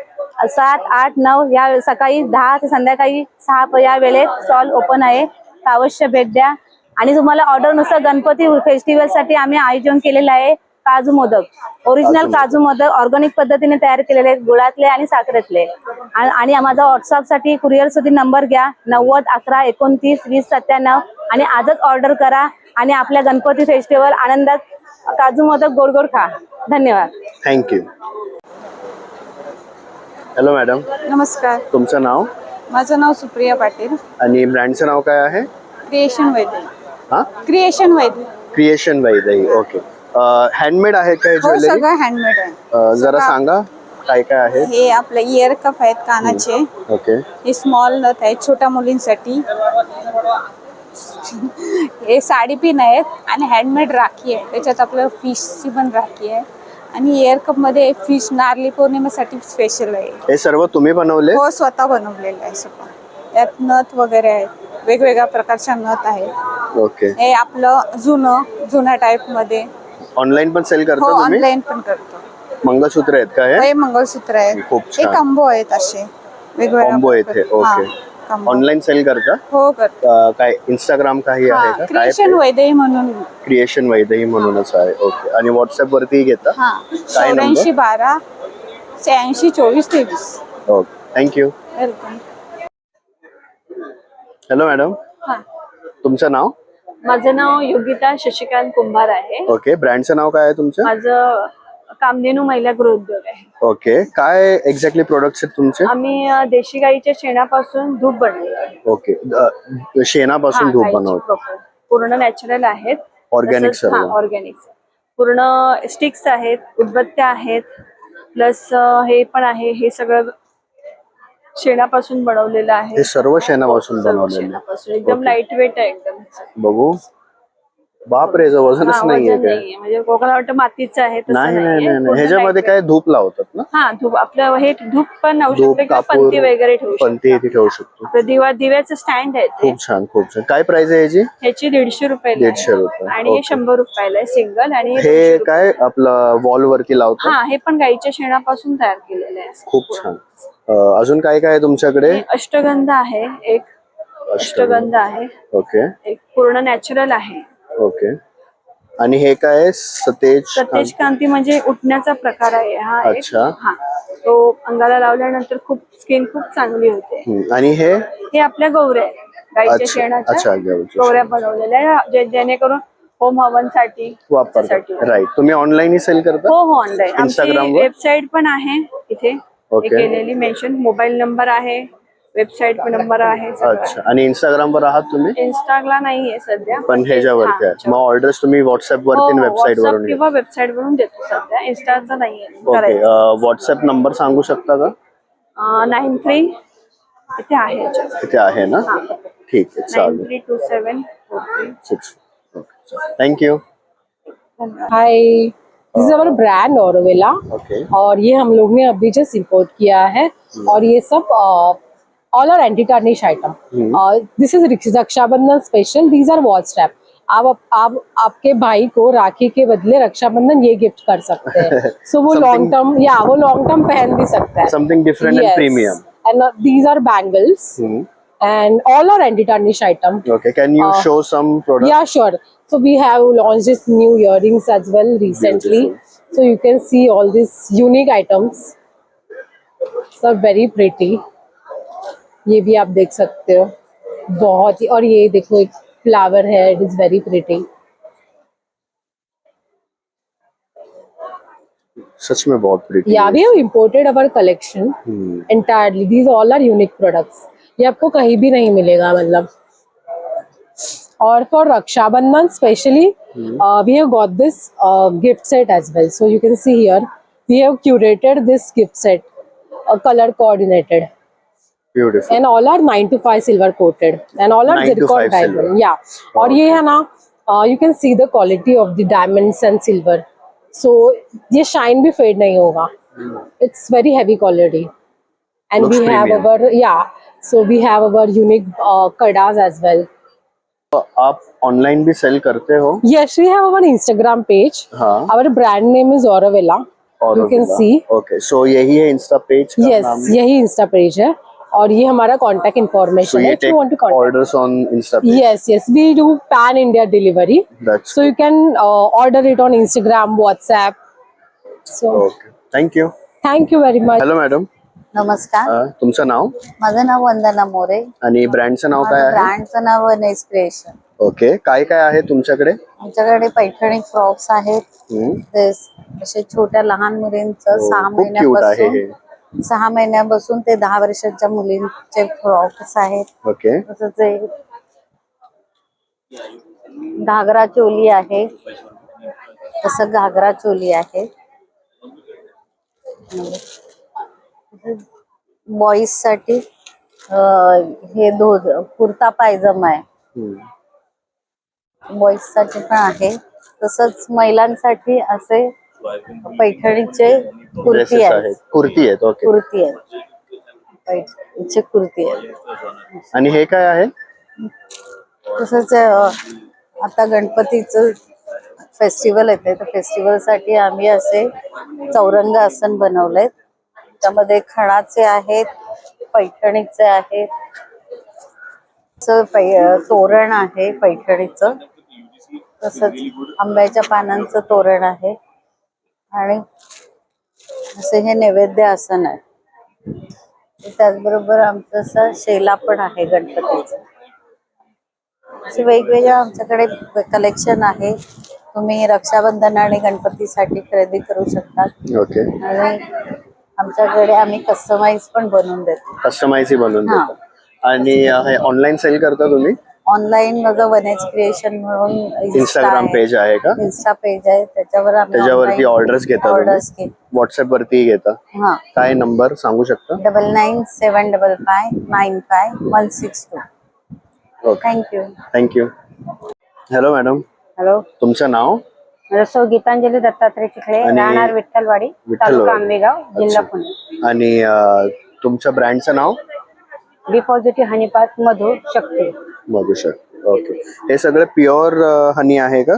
7, 8, 9 या सकाळी 10 ते संध्याकाळी 6 या वेळेत स्टॉल ओपन आहे. तर अवश्य भेट द्या. आणि तुम्हाला ऑर्डर नुसार गणपती फेस्टिवल साठी आम्ही आयोजन केलेलं आहे. काजू मोदक, ओरिजिनल काजू मोदक ऑर्गॅनिक पद्धतीने तयार केलेले आहेत, गुळातले आणि साखरेतले. आणि माझा व्हॉट्सअप साठी कुरिअर साठी नंबर घ्या 90 11 29 20 97 आणि आजच ऑर्डर करा आणि आपल्या गणपती फेस्टिवल आनंदात काजू मोदक गोड गोड खा. धन्यवाद. थँक्यू. हॅलो मॅडम, नमस्कार, तुमचं नाव? माझं नाव सुप्रिया पाटील. आणि ब्रँडचं नाव काय आहे? क्रिएशन वैद्य. हा, क्रिएशन वैद्य. क्रिएशन वैदई. ओके. हँडमेड आहे का हो, ज्वेलरी? सगळं हँडमेड आहे. जरा सांगा काय काय आहे. हे आपले इयर कप आहेत कानाचे. ओके. हे स्मॉल नथ आहेत छोट्या मुलींसाठी. हे साडी पिन आहेत आणि हँडमेड राखी आहे. त्याच्यात आपलं फिशची पण राखी आहे. आणि इयर कप मध्ये फिश नारळी पौर्णिमेसाठी स्पेशल आहे. हे सर्व तुम्ही बनवले? हो, स्वतः बनवलेलं आहे सगळं. त्यात नथ वगैरे आहेत, वेगवेगळ्या प्रकारच्या नथ आहेत. ओके. हे आपलं जुन्या टाईप मध्ये. ऑनलाईन पण सेल हो, करता तुम्ही? ऑनलाईन पण करतो. मंगळसूत्र आहेत का हे? हे मंगळसूत्र आहेत. खूप हे छान. कॉम्बो आहेत असे वेगवेगळे. कॉम्बो आहेत हे. ओके. ऑनलाईन सेल करता? हो, करतो. काय इंस्टाग्राम काही आहे का? क्रिएशन वैदई म्हणून. क्रिएशन वैदई म्हणूनच आहे. ओके. आणि व्हॉट्सअप वरती घेता? हा, काय number? 84 12 86 24 23. Okay, thank you. Welcome. Hello madam, तुमचं नाव? माझं नाव योगिता शशिकांत कुंभार आहे. ओके. ब्रँडचं नाव काय आहे तुमचं? माझं कामधेनू महिला गृहोद्योग आहे. ओके. काय एक्झॅक्टली प्रोडक्ट्स आहेत तुमचे? आम्ही देशी गाईच्या शेणापासून धूप बनवतो. ओके. शेणापासून धूप बनवतो. पूर्ण नॅचरल आहेत. ऑर्गॅनिक तसंच- सर्व? ऑर्गॅनिक. पूर्ण स्टिक्स आहेत, उदबत्त्या आहेत, प्लस हे पण आहे. हे सगळं शेणापासून बनवलेलं आहे. हे सर्व शेणापासून सर्व बनवलेले? शेणापासून. एकदम ओके. लाईट वेट आहे एकदम. बघू. बाप रे, वजनच नाहीये वजन काय? नाहीये. म्हणजे कोकणा वाटतं मातीचं आहे तसं नाही नाही नाहीये. नाही नाही. पूर्ण ह्याच्यामध्ये lightweight. काय धूप लावतात ना? हा, धूप आपलं हे धूप पण लावू धूप, शकतो किंवा कापूर, पंती वगैरे ठेवू पंती शकतो. इथे ठेवू शकतो. आपलं दिव्याचं स्टँड आहे ते. खूप छान, खूप छान. काय प्राइस आहे याची? ह्याची 150 रुपयाला 150 आहे. रुपये. आणि हे ओके. 100 रुपयाला आहे सिंगल. आणि हे हे 200 काय आपलं वॉल वरती लावतात? हा, हे पण गाईच्या शेणापासून तयार केलेलं आहे. खूप छान. अजून काय काय आहे तुमच्याकडे? हे अष्टगंध आहे. एक अष्टगंध आहे. ओके. एक पूर्ण नॅचरल आहे. ओके. आणि हे काय आहे? सतेज सतेज कांती म्हणजे उठण्याचा प्रकार आहे हा एक. अच्छा. हा, तो अंगाला लावल्यानंतर खूप स्किन खूप चांगली होते. आणि हे हे आपल्या गौऱ्या आहेत. गाईच्या अच्छा, शेणाच्या अच्छा, गाईच्या गौऱ्या बनवलेल्या आहे जेणेकरून होम हवनसाठी वापरता त्याच्यासाठी. राईट. तुम्ही ऑनलाईन सेल करता? हो हो ऑनलाईन आमची Instagram वर? वेबसाईट पण आहे इथे हे Okay. केलेली मेन्शन. मोबाईल नंबर आहे, वेबसाईट नंबर आहे, अच्छा. आणि इंस्टाग्राम वर आहात तुम्ही? इंस्टाला नाहीये सध्या पण ह्याच्यावरती हा, आहे. मग ऑर्डर्स तुम्ही व्हॉट्सअप वरती आणि वेबसाईट WhatsApp वरून घेता? किंवा वेबसाईट वरून देतो सध्या. इंस्टाचा नाहीये. ओके. व्हॉट्सअप नंबर सांगू शकता का? 93 इथे आहे याच्यात. तिथे आहे ना? ठीक आहे, चालेल. 932743. Thank you. Hi, this is our brand Aurovela okay. और ये हम लोग ने अभी जस्ट इम्पोर्ट किया है और ये सब all are anti tarnish item. This is Rakshabandhan special. These are wall strap. आप आपके भाई को राखी के बदले रक्षाबंधन ये गिफ्ट कर सकते हैं. सो वो लॉन्ग टर्म वो लॉन्ग टर्म पहन भी सकता है. Something different end premium. And these are bangles and all are anti-tarnish item. Okay, can you show some products? Yeah, sure. So we have launched this new earrings as well recently. So you can see all these unique items. So very pretty. ये भी आप देख सकते हो, बहुत ही. और ये देखो एक फ्लावर है, it is very pretty. सच में बहुत pretty. Yeah, we have imported our collection entirely. These all are unique products. ये आपको कहीं भी नहीं मिलेगा मतलब. और for Rakshabandhan specially, we have got this gift set as well. So you can see here, we have curated this gift set, color coordinated. Beautiful. And all are 9 to 5 silver coated. And all are 9 to 5 zircon diamond. silver. Yeah. और ये है ना, you can see the quality of the diamonds and silver. So ये shine भी fade नहीं होगा. It's very heavy quality. And Looks we have premium. our so we have our unique kadas as well. आप online भी sale करते हो? Yes, we have our Instagram page. हाँ. Our brand name is Aurovilla. You can see. Okay, so यही है Insta page का Yes, नाम? यही Insta page है. और ये हमारा contact So information है. you If you take want to contact. orders on Insta page? Yes, we do pan India delivery. That's So you can order it on Instagram, WhatsApp. So okay. Thank you. thank you very much. Hello madam, नमस्कार, तुमचं नाव माझं नाव वंदना मोरे. आणि ब्रँडचं नाव काय आहे? ब्रँडचं नाव नेस creation. Okay. काय काय आहे तुमच्याकडे? आमच्याकडे पैठणी फ्रॉक्स आहेत. ते असे छोट्या लहान मुलींचं खूप क्यूट आहे हे. 6 महिन्यापासून ते 10 वर्षाच्या मुलींचे फ्रॉक्स आहेत. ओके. तसंच एक घागरा चोली आहे, तसं घागरा चोली आहे. बॉईज साठी हे कुर्ता पायजमा आहे, बॉईज साठी पण आहे. तसंच महिलांसाठी असे पैठणीचे कुर्ती Dresses आहेत. आहेत, कुर्ती आहेत. ओके. कुर्ती आहेत, पैठणीचे कुर्ती आहेत. आणि हे काय आहे? तसंच आता गणपतीचं फेस्टिवल येते, तर फेस्टिवल साठी आम्ही असे चौरंग आसन बनवलेत. त्यामध्ये खणाचे आहेत, पैठणीचे आहेत, तोरण आहे पैठणीचं. तसंच आंब्याच्या पानांचं तोरण आहे. आणि असे हे नैवेद्य आसन आहे. त्याचबरोबर आमचं असं शेला पण आहे गणपतीचं. असे वेगवेगळं आमच्याकडे कलेक्शन आहे. तुम्ही रक्षाबंधन आणि गणपतीसाठी खरेदी करू शकतात. ओके. आणि आमच्याकडे आम्ही कस्टमाइज पण बनवून देतो. कस्टमाइज बनवून हा. देता. आणि हे ऑनलाईन सेल करता तुम्ही? ऑनलाईन माझं वनेज क्रिएशन म्हणून इंस्टाग्राम पेज आहे का? इन्स्टा पेज आहे, त्याच्यावरती ऑर्डर्स घेता? ऑर्डर्स घेतो. व्हॉट्सअप वरती घेता? हा. काय नंबर सांगू शकता? 9975559162. Okay. Thank you. Thank you. Hello madam, hello, तुमचं नाव? माझं सौ गीतांजली दत्तात्रय चिखळे, आणि राहणार विठ्ठलवाडी, विठ्ठलवाडी. तालुका आंबेगाव, जिल्हा अच्छा. पुणे. आणि तुमच्या ब्रँडचं नाव? बी पॉझिटिव्ह हनीपात मधु शक्ती. मधुशक. ओके. हे सगळं प्युअर हनी आहे का?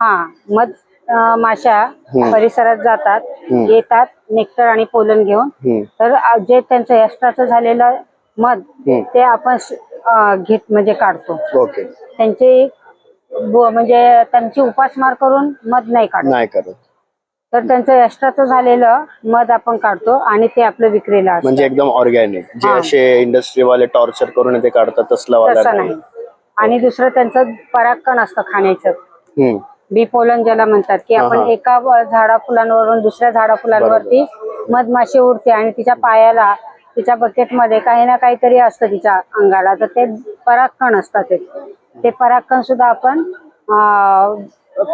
हा, मध माशा परिसरात जातात, येतात नेक्टर आणि पोलन घेऊन. तर जे त्यांचं एक्स्ट्राचं झालेलं मध ते आपण घेत म्हणजे काढतो. ओके. त्यांचे म्हणजे त्यांची उपासमार करून मध नाही काढत. नाही करत. तर त्यांचं एक्स्ट्राचं झालेलं मध आपण काढतो आणि ते आपलं विक्रीला असतं. म्हणजे एकदम ऑर्गॅनिक. जे हा. असे इंडस्ट्रीवाले टॉर्चर करून ते काढतात तसला वाला तसं नाही. आणि दुसरं त्यांचं पराक्कण असतं खाण्याचं. बी पोलन ज्याला म्हणतात, की आपण एका झाडा फुलांवरून दुसऱ्या झाडा फुलांवरती मधमाशी उडते आणि तिच्या पायाला, तिच्या बकेटमध्ये काही ना काहीतरी असतं तिच्या अंगाला, तर ते परागकण असतात. ते परागकण सुद्धा आपण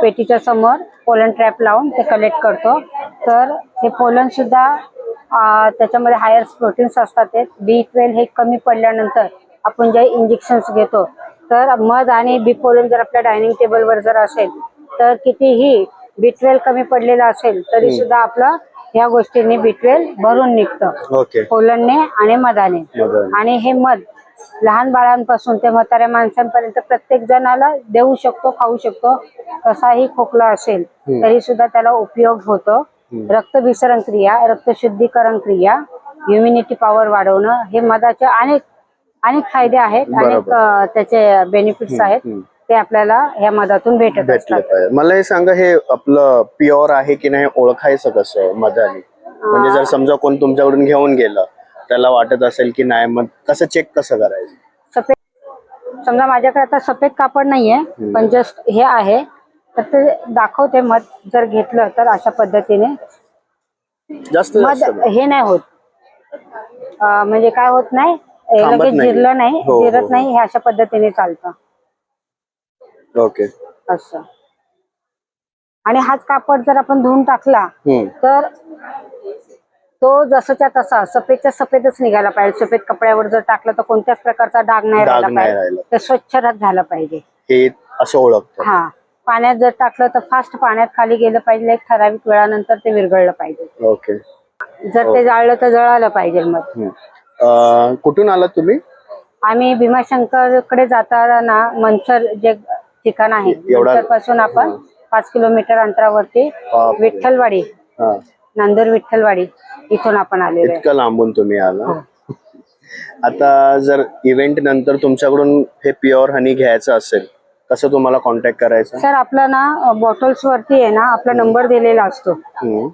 पेटीच्या समोर पोलन ट्रॅप लावून ते कलेक्ट करतो. तर हे पोलन सुद्धा त्याच्यामध्ये हायर प्रोटीन्स असतात. ते B12 हे कमी पडल्यानंतर आपण जे इंजेक्शन्स घेतो, तर मध आणि बी पोलन जर आपल्या डायनिंग टेबलवर जर असेल, तर कितीही B12 कमी पडलेला असेल तरी सुद्धा आपलं ह्या गोष्टींनी B12 भरून निघतं, पोलनने आणि मधाने. आणि हे मध लहान बाळांपासून ते म्हाताऱ्या माणसांपर्यंत प्रत्येक जणाला देऊ शकतो, खाऊ शकतो. कसाही खोकला असेल तरी सुद्धा त्याला उपयोग होतो. रक्तभिसरण क्रिया, रक्तशुद्धीकरण क्रिया, इम्युनिटी पॉवर वाढवणं, हे मधाचे अनेक फायदे आहेत, अनेक त्याचे बेनिफिट्स आहेत. ते आपल्याला ह्या मधातून भेटत असतात. मला हे सांगा, हे आपलं प्युअर आहे की नाही ओळखायचं कसं मधाने? म्हणजे जर समजा कोण तुमच्याकडून घेऊन गेलं, त्याला वाटत असेल की नाही, मग कसं चेक कसं करायचं? सफेद, समजा माझ्याकडे आता सफेद कापड नाहीये, पण जस्ट हे आहे, तर ते दाखवते मध जर घेतलं तर अशा पद्धतीने मध हे नाही होत, म्हणजे काय होत नाही, लगेच जिरलं नाही, जिरत नाही, हे अशा पद्धतीने चालतं. ओके, असं. आणि हाच कापड जर आपण धुवून टाकला तर तो जसाच्या तसा सफेदच्या सफेदच निघायला पाहिजे. सफेद कपड्यावर जर टाकलं तर कोणत्याच प्रकारचा डाग नाही राहिला पाहिजे, ते स्वच्छ झालं पाहिजे, हे असं ओळखतं. हा. पाण्यात जर टाकलं तर फास्ट पाण्यात खाली गेलं पाहिजे, एक ठराविक वेळानंतर ते विरघळलं पाहिजे. ओके. जर ते जाळलं तर जळालं पाहिजे. मग कुठून आलात तुम्ही? आम्ही भीमाशंकर कडे जाताना मंचर जे ठिकाण आहे, मंचर पासून आपण 5 किलोमीटर अंतरावरती विठ्ठलवाडी, नांदूर विठ्ठलवाडी, इथून आपण आलेलो आहे. इतकं लांबून तुम्ही आला. आता जर इव्हेंट नंतर तुमच्याकडून हे प्युअर हनी घ्यायचं असेल, कसं तुम्हाला कॉन्टॅक्ट करायचं? सर, आपला ना बॉटल्स वरती आहे ना आपला नंबर दिलेला असतो,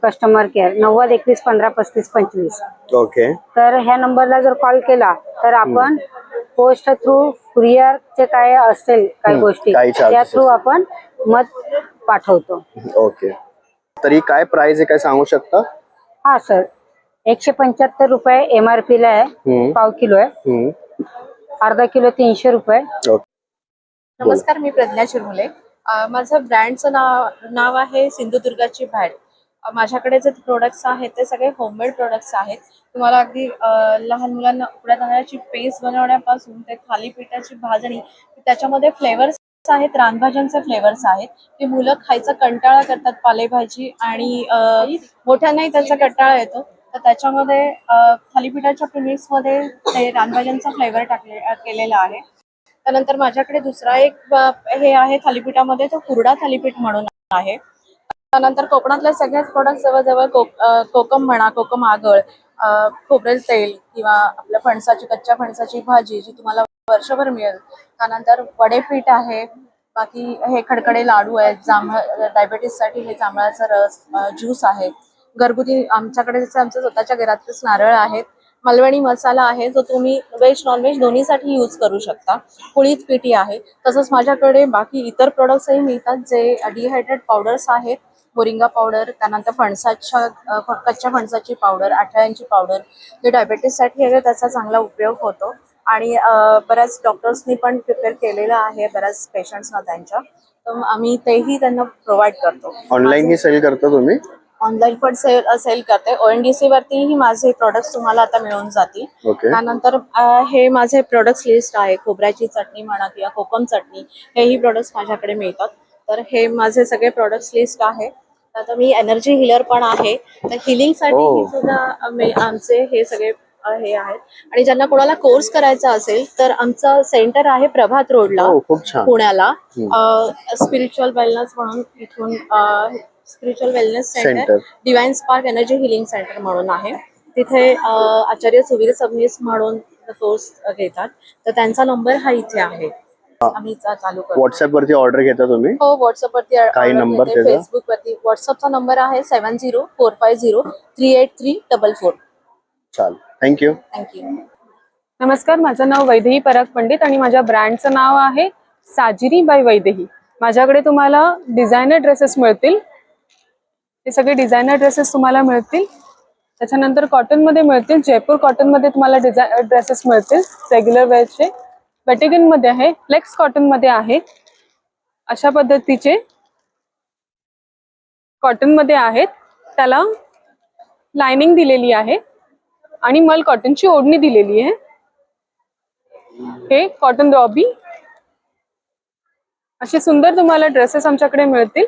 कस्टमर केअर 90 21 15 35 25. ओके. तर ह्या नंबरला जर कॉल केला तर आपण पोस्ट थ्रू, कुरिअरचे काय असेल काही गोष्टी, त्या थ्रू आपण मध पाठवतो. ओके. तरी काय प्राइस आहे, काय सांगू शकता? हा सर, 175 रुपये MRP ला आहे, पाव किलो आहे, अर्धा किलो 300 रुपये. नमस्कार, मी प्रज्ञा चिरमुले. माझं ब्रँडचं नाव आहे सिंधुदुर्गाची भॅट. माझ्याकडे जे प्रोडक्ट्स आहेत ते सगळे होममेड प्रोडक्ट्स आहेत. तुम्हाला अगदी लहान मुलांना उकड्या तांदळाची पेस्ट बनवण्यापासून ते थालीपीठाची भाजणी, त्याच्यामध्ये फ्लेवर्स आहेत, रानभाज्यांचे फ्लेवर्स आहेत. ते मुलं खायचा कंटाळा करतात पालेभाजी, आणि मोठ्यांनाही त्याचा कंटाळा येतो. तर त्याच्यामध्ये थालीपीठाच्या प्रिमिक्समध्ये ते रानभाज्यांचा फ्लेवर केलेला आहे. त्यानंतर माझ्याकडे दुसरा एक हे आहे थालीपीठामध्ये, तो कुरडा थालीपीठ म्हणून आहे. त्यानंतर कोकणातल्या सगळ्याच प्रोडक्ट जवळजवळ कोकम म्हणा, कोकम आगळ, खोबरेल तेल, किंवा आपल्या कच्च्या फणसाची भाजी जी तुम्हाला वर्षभर मिळेल. त्यानंतर वडेपीठ आहे, बाकी हे खडखडे लाडू आहेत, डायबेटीससाठी हे जांभळाचा रस, ज्यूस आहे, घरगुती आमच्याकडे आमच्या स्वतःच्या घरातच नारळ आहेत, मालवणी मसाला आहे जो तुम्ही व्हेज नॉनव्हेज दोन्हीसाठी यूज करू शकता, कुळीत पिठी आहे. तसंच माझ्याकडे बाकी इतर प्रोडक्ट्सही मिळतात, जे डिहायड्रेट पावडर्स आहेत, मोरिंगा पावडर, त्यानंतर कच्च्या फणसाची पावडर, आठळ्यांची पावडर, जे डायबेटीससाठी आहे त्याचा चांगला उपयोग होतो. आणि बऱ्याच डॉक्टर्सनी पण प्रिपेअर केलेलं आहे बऱ्याच पेशंट्सना त्यांच्या, तर आम्ही तेही त्यांना प्रोव्हाइड करतो. ऑनलाईन ही सेल करता तुम्ही? ऑनलाईन पण सेल करते. ONDC वरतीही माझे प्रोडक्ट्स तुम्हाला आता मिळून जातील. त्यानंतर हे माझे प्रोडक्ट्स लिस्ट आहे, खोबऱ्याची चटणी म्हणा किंवा कोकम चटणी, हेही प्रोडक्ट्स माझ्याकडे मिळतात. तर हे माझे सगळे प्रोडक्ट्स लिस्ट आहे. आता मी एनर्जी हिलर पण आहे, तर हिलिंगसाठी सुद्धा आमचे हे सगळे हे आहेत. आणि ज्यांना कोणाला कोर्स करायचा असेल तर आमचं सेंटर आहे प्रभात रोडला, पुण्याला, स्पिरिच्युअल वेलनेस म्हणून, इथून spiritual wellness centre, divine spark energy healing centre म्हणून आहे. तिथे आचार्य सुवीर सबनीस म्हणून कोर्स घेतात, तर त्यांचा नंबर हा इथे आहे. आम्ही चालू करतो. व्हॉट्सअप वरती ऑर्डर घेता तुम्ही? हो, व्हॉट्सअप वरती काही नंबर, फेसबुक वरती. व्हॉट्सअपचा नंबर आहे 7045038344. चालेल, थँक्यू. नमस्कार, माझं नाव वैदेही पराग पंडित आणि माझ्या ब्रँडचं नाव आहे साजिरी बाय वैदेही. माझ्याकडे तुम्हाला डिझायनर ड्रेसेस मिळतील. हे सगळे डिझायनर ड्रेसेस तुम्हाला मिळतील. त्याच्यानंतर कॉटन मध्ये मिळतील. जयपूर कॉटन मध्ये तुम्हाला ड्रेसेस मिळतील रेग्युलर वेअरचे. वेटिगन मध्ये आहे, फ्लेक्स कॉटन मध्ये आहे. अशा पद्धतीचे कॉटन मध्ये आहेत. त्याला लाइनिंग दिलेली आहे आणि मल कॉटनची ओढणी दिलेली आहे. हे कॉटन रॉबी. असे सुंदर तुम्हाला ड्रेसेस आमच्याकडे मिळतील.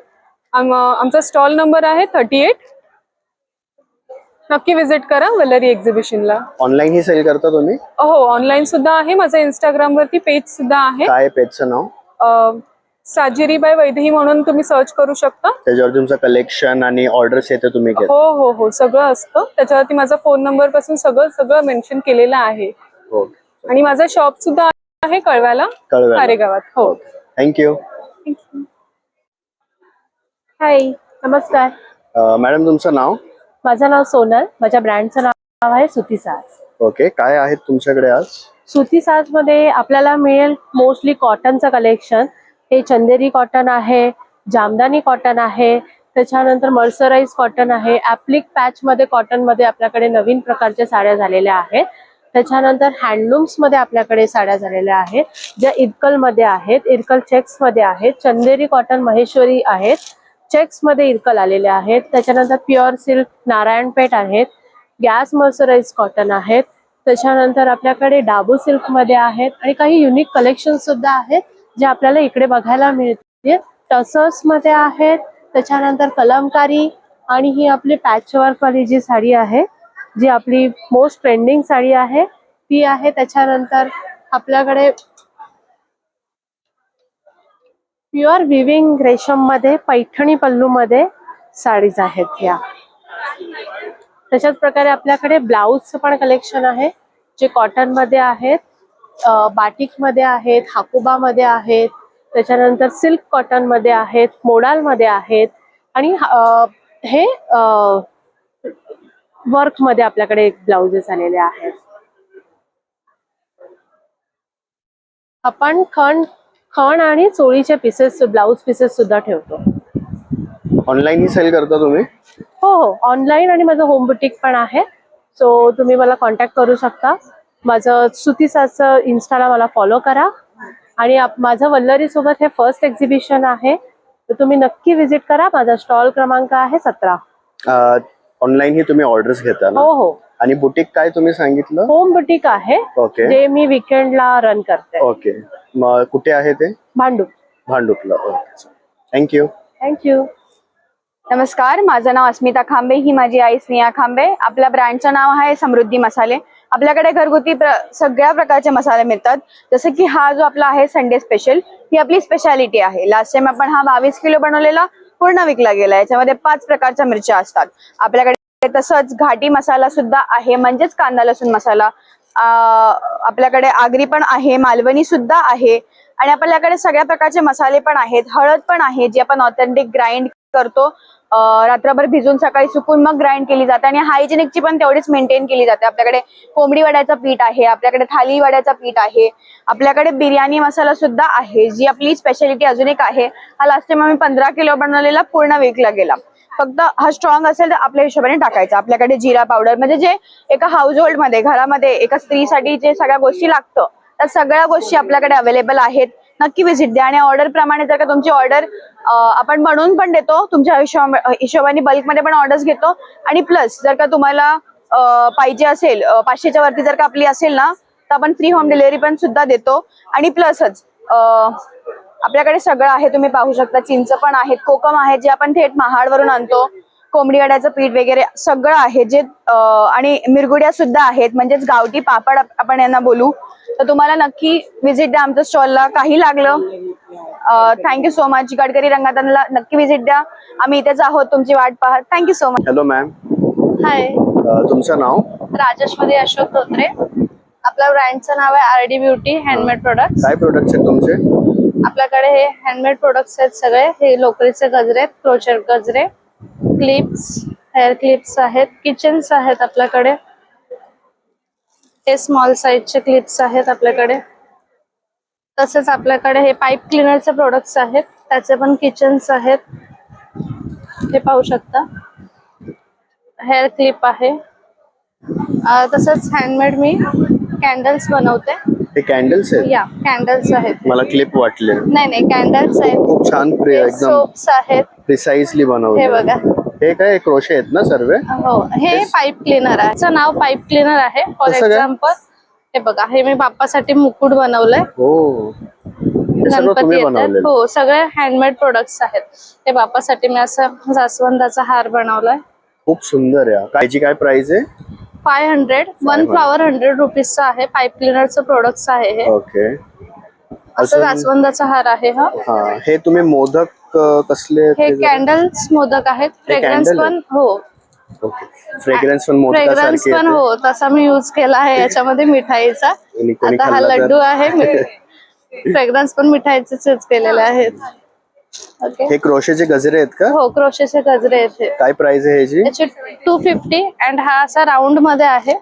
आमचा स्टॉल नंबर आहे 38. नक्की विजिट करा वल्लरी एक्झिबिशनला. ऑनलाईन ही सेल करता तुम्ही? हो, ऑनलाईन सुद्धा आहे. माझं इंस्टाग्राम वरती पेज सुद्धा आहे. काय पेजचं नाव? साजिरी बाय वैदेही म्हणून तुम्ही सर्च करू शकता. त्याच्यावर तुमचं कलेक्शन आणि ऑर्डर्स येते तुम्ही घेता? हो हो हो, सगळं असतं त्याच्यावरती. माझा फोन नंबर पासून सगळं मेन्शन केलेलं आहे. हो. आणि माझा शॉप सुद्धा आहे कळव्याला, खारेगावात. हो. थँक्यू. हाय, नमस्कार. मॅडम तुमचं नाव? माझं नाव सोनल. माझ्या ब्रँडचं नाव आहे सुती साज. ओके, काय आहेत तुमच्याकडे आज? सुती साज मध्ये आपल्याला मिळेल मोस्टली कॉटनचं कलेक्शन. हे चंदेरी कॉटन आहे, जामदानी कॉटन आहे, त्याच्यानंतर मर्सराइज कॉटन आहे. ॲप्लिक पॅच मध्ये कॉटन मध्ये आपल्याकडे नवीन प्रकारच्या साड्या झालेल्या आहेत. त्याच्यानंतर हँडलूम्स मध्ये आपल्याकडे साड्या झालेल्या आहेत, ज्या इरकल मध्ये आहेत, इरकल चेक्स मध्ये आहेत. चंदेरी कॉटन महेश्वरी आहेत, चेक्स मध्ये इरकल आलेले आहेत. त्याच्यानंतर प्युअर सिल्क नारायणपेठ आहेत, गॅस मर्सराइज कॉटन आहेत. त्याच्यानंतर आपल्याकडे डाबू सिल्क मध्ये आहेत आणि काही युनिक कलेक्शन सुद्धा आहेत जे आपल्याला इकडे बघायला मिळते. टसर्स मध्ये आहेत. त्याच्यानंतर कलमकारी आणि ही आपली पॅचवर्क वाली जी साडी आहे, जी आपली मोस्ट ट्रेंडिंग साडी आहे ती आहे. त्याच्यानंतर आपल्याकडे प्युअर विविंग रेशम मध्ये पैठणी पल्लू मध्ये साडीज आहेत या. तशाच प्रकारे आपल्याकडे ब्लाउजचं पण कलेक्शन आहे जे कॉटन मध्ये आहेत, बाटिक मध्ये आहेत, हाकुबा मध्ये आहेत. त्याच्यानंतर सिल्क कॉटन मध्ये आहेत, मोडाल मध्ये आहेत आणि हे वर्क मध्ये आपल्याकडे ब्लाउजेस आलेले आहेत. आपण खण आणि चोळीचे पीसेस, ब्लाउज पीसेस सुद्धा ठेवतो. ऑनलाईन ही सेल करता तुम्ही? हो हो, ऑनलाईन आणि माझं होम बुटीक पण आहे. सो तुम्ही मला कॉन्टॅक्ट करू शकता. माझं सुती साजचं इन्स्टाला मला फॉलो करा. आणि माझं वल्लरी सोबत हे फर्स्ट एक्झिबिशन आहे, तर तुम्ही नक्की विजिट करा. माझा स्टॉल क्रमांक आहे 17. ऑनलाईन ही तुम्ही ऑर्डर्स घेता ना? हो हो. आणि बुटीक काय तुम्ही सांगितलं? होम बुटीक आहे. ओके. जे मी वीकेंडला रन करते. ओके, मग कुठे आहे ते? भांडुपला. Okay, thank you. थँक्यू. नमस्कार, माझं नाव अस्मिता खांबे. ही माझी आई स्नेहा खांबे. आपल्या ब्रँडचं नाव आहे समृद्धी मसाले. आपल्याकडे घरगुती सगळ्या प्रकारचे मसाले मिळतात. जसं की हा जो आपला आहे संडे स्पेशल, ही आपली स्पेशालिटी आहे. लास्ट टाइम आपण हा 22 किलो बनवलेला पूर्ण विकला गेला. याच्यामध्ये 5 प्रकारच्या मिरच्या असतात आपल्याकडे. तसंच घाटी मसाला सुद्धा आहे, म्हणजेच कांदा लसूण मसाला. आपल्याकडे आगरी पण आहे, मालवणी सुद्धा आहे आणि आपल्याकडे सगळ्या प्रकारचे मसाले पण आहेत. हळद पण आहे जी आपण ऑथेंटिक ग्राइंड करतो, रात्रभर भिजून सकाळी सुकून मग ग्राइंड केली जाते आणि हायजेनिकची पण तेवढीच मेंटेन केली जाते. आपल्याकडे कोंबडी वड्याचं पीठ आहे, आपल्याकडे थाली वड्याचं पीठ आहे, आपल्याकडे बिर्याणी मसाला सुद्धा आहे जी आपली स्पेशालिटी अजून एक आहे. हा लास्ट टाइम आम्ही 15 किलो बनवलेला पूर्ण विकला गेला. फक्त हा स्ट्रॉंग असेल तर आपल्या हिशोबाने टाकायचा. आपल्याकडे जिरा पावडर, म्हणजे जे एका हाऊस होल्ड मध्ये, घरामध्ये एका स्त्रीसाठी जे सगळ्या गोष्टी लागतं त्या सगळ्या गोष्टी आपल्याकडे अवेलेबल आहेत. नक्की व्हिजिट द्या. आणि ऑर्डर प्रमाणे जर का तुमची ऑर्डर आपण बनवून पण देतो, तुमच्या हिशोबाने बल्कमध्ये पण ऑर्डर्स घेतो. आणि प्लस जर का तुम्हाला पाहिजे असेल 500च्या वरती जर का आपली असेल ना, तर आपण फ्री होम डिलिव्हरी पण सुद्धा देतो. आणि प्लसच आपल्याकडे सगळं आहे, तुम्ही पाहू शकता. चिंच पण आहेत, कोकम आहे जे आपण थेट महाडवरून आणतो, कोंबडी वड्याचं पीठ वगैरे सगळं आहे जे. आणि मिरगुड्या सुद्धा आहेत, म्हणजेच गावठी पापड आपण यांना बोलू. तर तुम्हाला नक्की व्हिजिट द्या आमच्या स्टॉलला. काही लागलं थँक्यू सो मच. गडकरी रंगातनला नक्की व्हिजिट द्या. आम्ही इथेच आहोत, तुमची वाट पाहत. Thank you so much. Hello ma'am. Hi, तुमचं नाव? राजेश्वरी अशोक धोत्रे. आपल्या ब्रँडचं नाव आहे आरडी ब्युटी हँडमेड प्रोडक्ट्स. काय प्रोडक्ट्स आहेत तुमचे? आपल्याकडे हे हँडमेड प्रोडक्ट्स आहेत सगळे. हे लोकरीचे गजरे आहेत, क्रोचेट गजरे, क्लिप्स, हेअर क्लिप्स आहेत, किचन्स आहेत आपल्याकडे. हे स्मॉल साईजचे क्लिप्स आहेत आपल्याकडे. तसेच आपल्याकडे हे पाईप क्लिनरचे प्रोडक्ट्स आहेत, त्याचे पण किचन्स आहेत. हे पाहू शकता, हेअर क्लिप आहे. तसंच हँडमेड मी कॅन्डल्स बनवते. हे कॅन्डल्स आहेत? या कॅन्डल्स आहेत. मला क्लिप वाटले. नाही कॅन्डल्स आहेत. खूप छान एकदम सोप्स आहेत. प्रिसाइजली बनवले. हे बघा, हे काय क्रोशे आहेत ना सर्व? हो, हे पाईप क्लिनर आहे. याचं नाव पाईप क्लिनर आहे. फॉर कसं काय? एक्झाम्पल हे बघा, हे मी बाप्पासाठी मुकुट बनवलंय. हो, हे सगळं गणपती तुम्ही येतात. बनवले? हो, सगळे हँडमेड प्रोडक्ट्स आहेत. हे बाप्पासाठी मी असं जास्वंदाचा हार बनवलाय. खूप सुंदर आहे. कायची काय प्राइस आहे? 500. 1 फ्लॉवर 100 रुपीजचा आहे. पाईप क्लिनरचं प्रोडक्ट्स आहे हे. ओके. असं जास्वंदाचा हार आहे हा. हा, हे तुम्ही मोदक कसले? हे कॅन्डल्स मोदक आहेत. फ्रेग्रन्स candle पण हो, ओके. फ्रेग्रन्स पण फ्रेग्रन्स मोदकासारखे पण हो, तसा मी यूज केला आहे याच्यामध्ये मिठाईचा. आता हा लड्डू आहे. फ्रेग्रन्स पण मिठाईचेच यूज केलेले आहेत. ओके. हे क्रोशेचे गजरे आहेत का? हो, क्रोशेचे गजरे आहेत. काय प्राइस आहे ह्याची? याची 250 अँड हा असा राऊंड मध्ये आहे.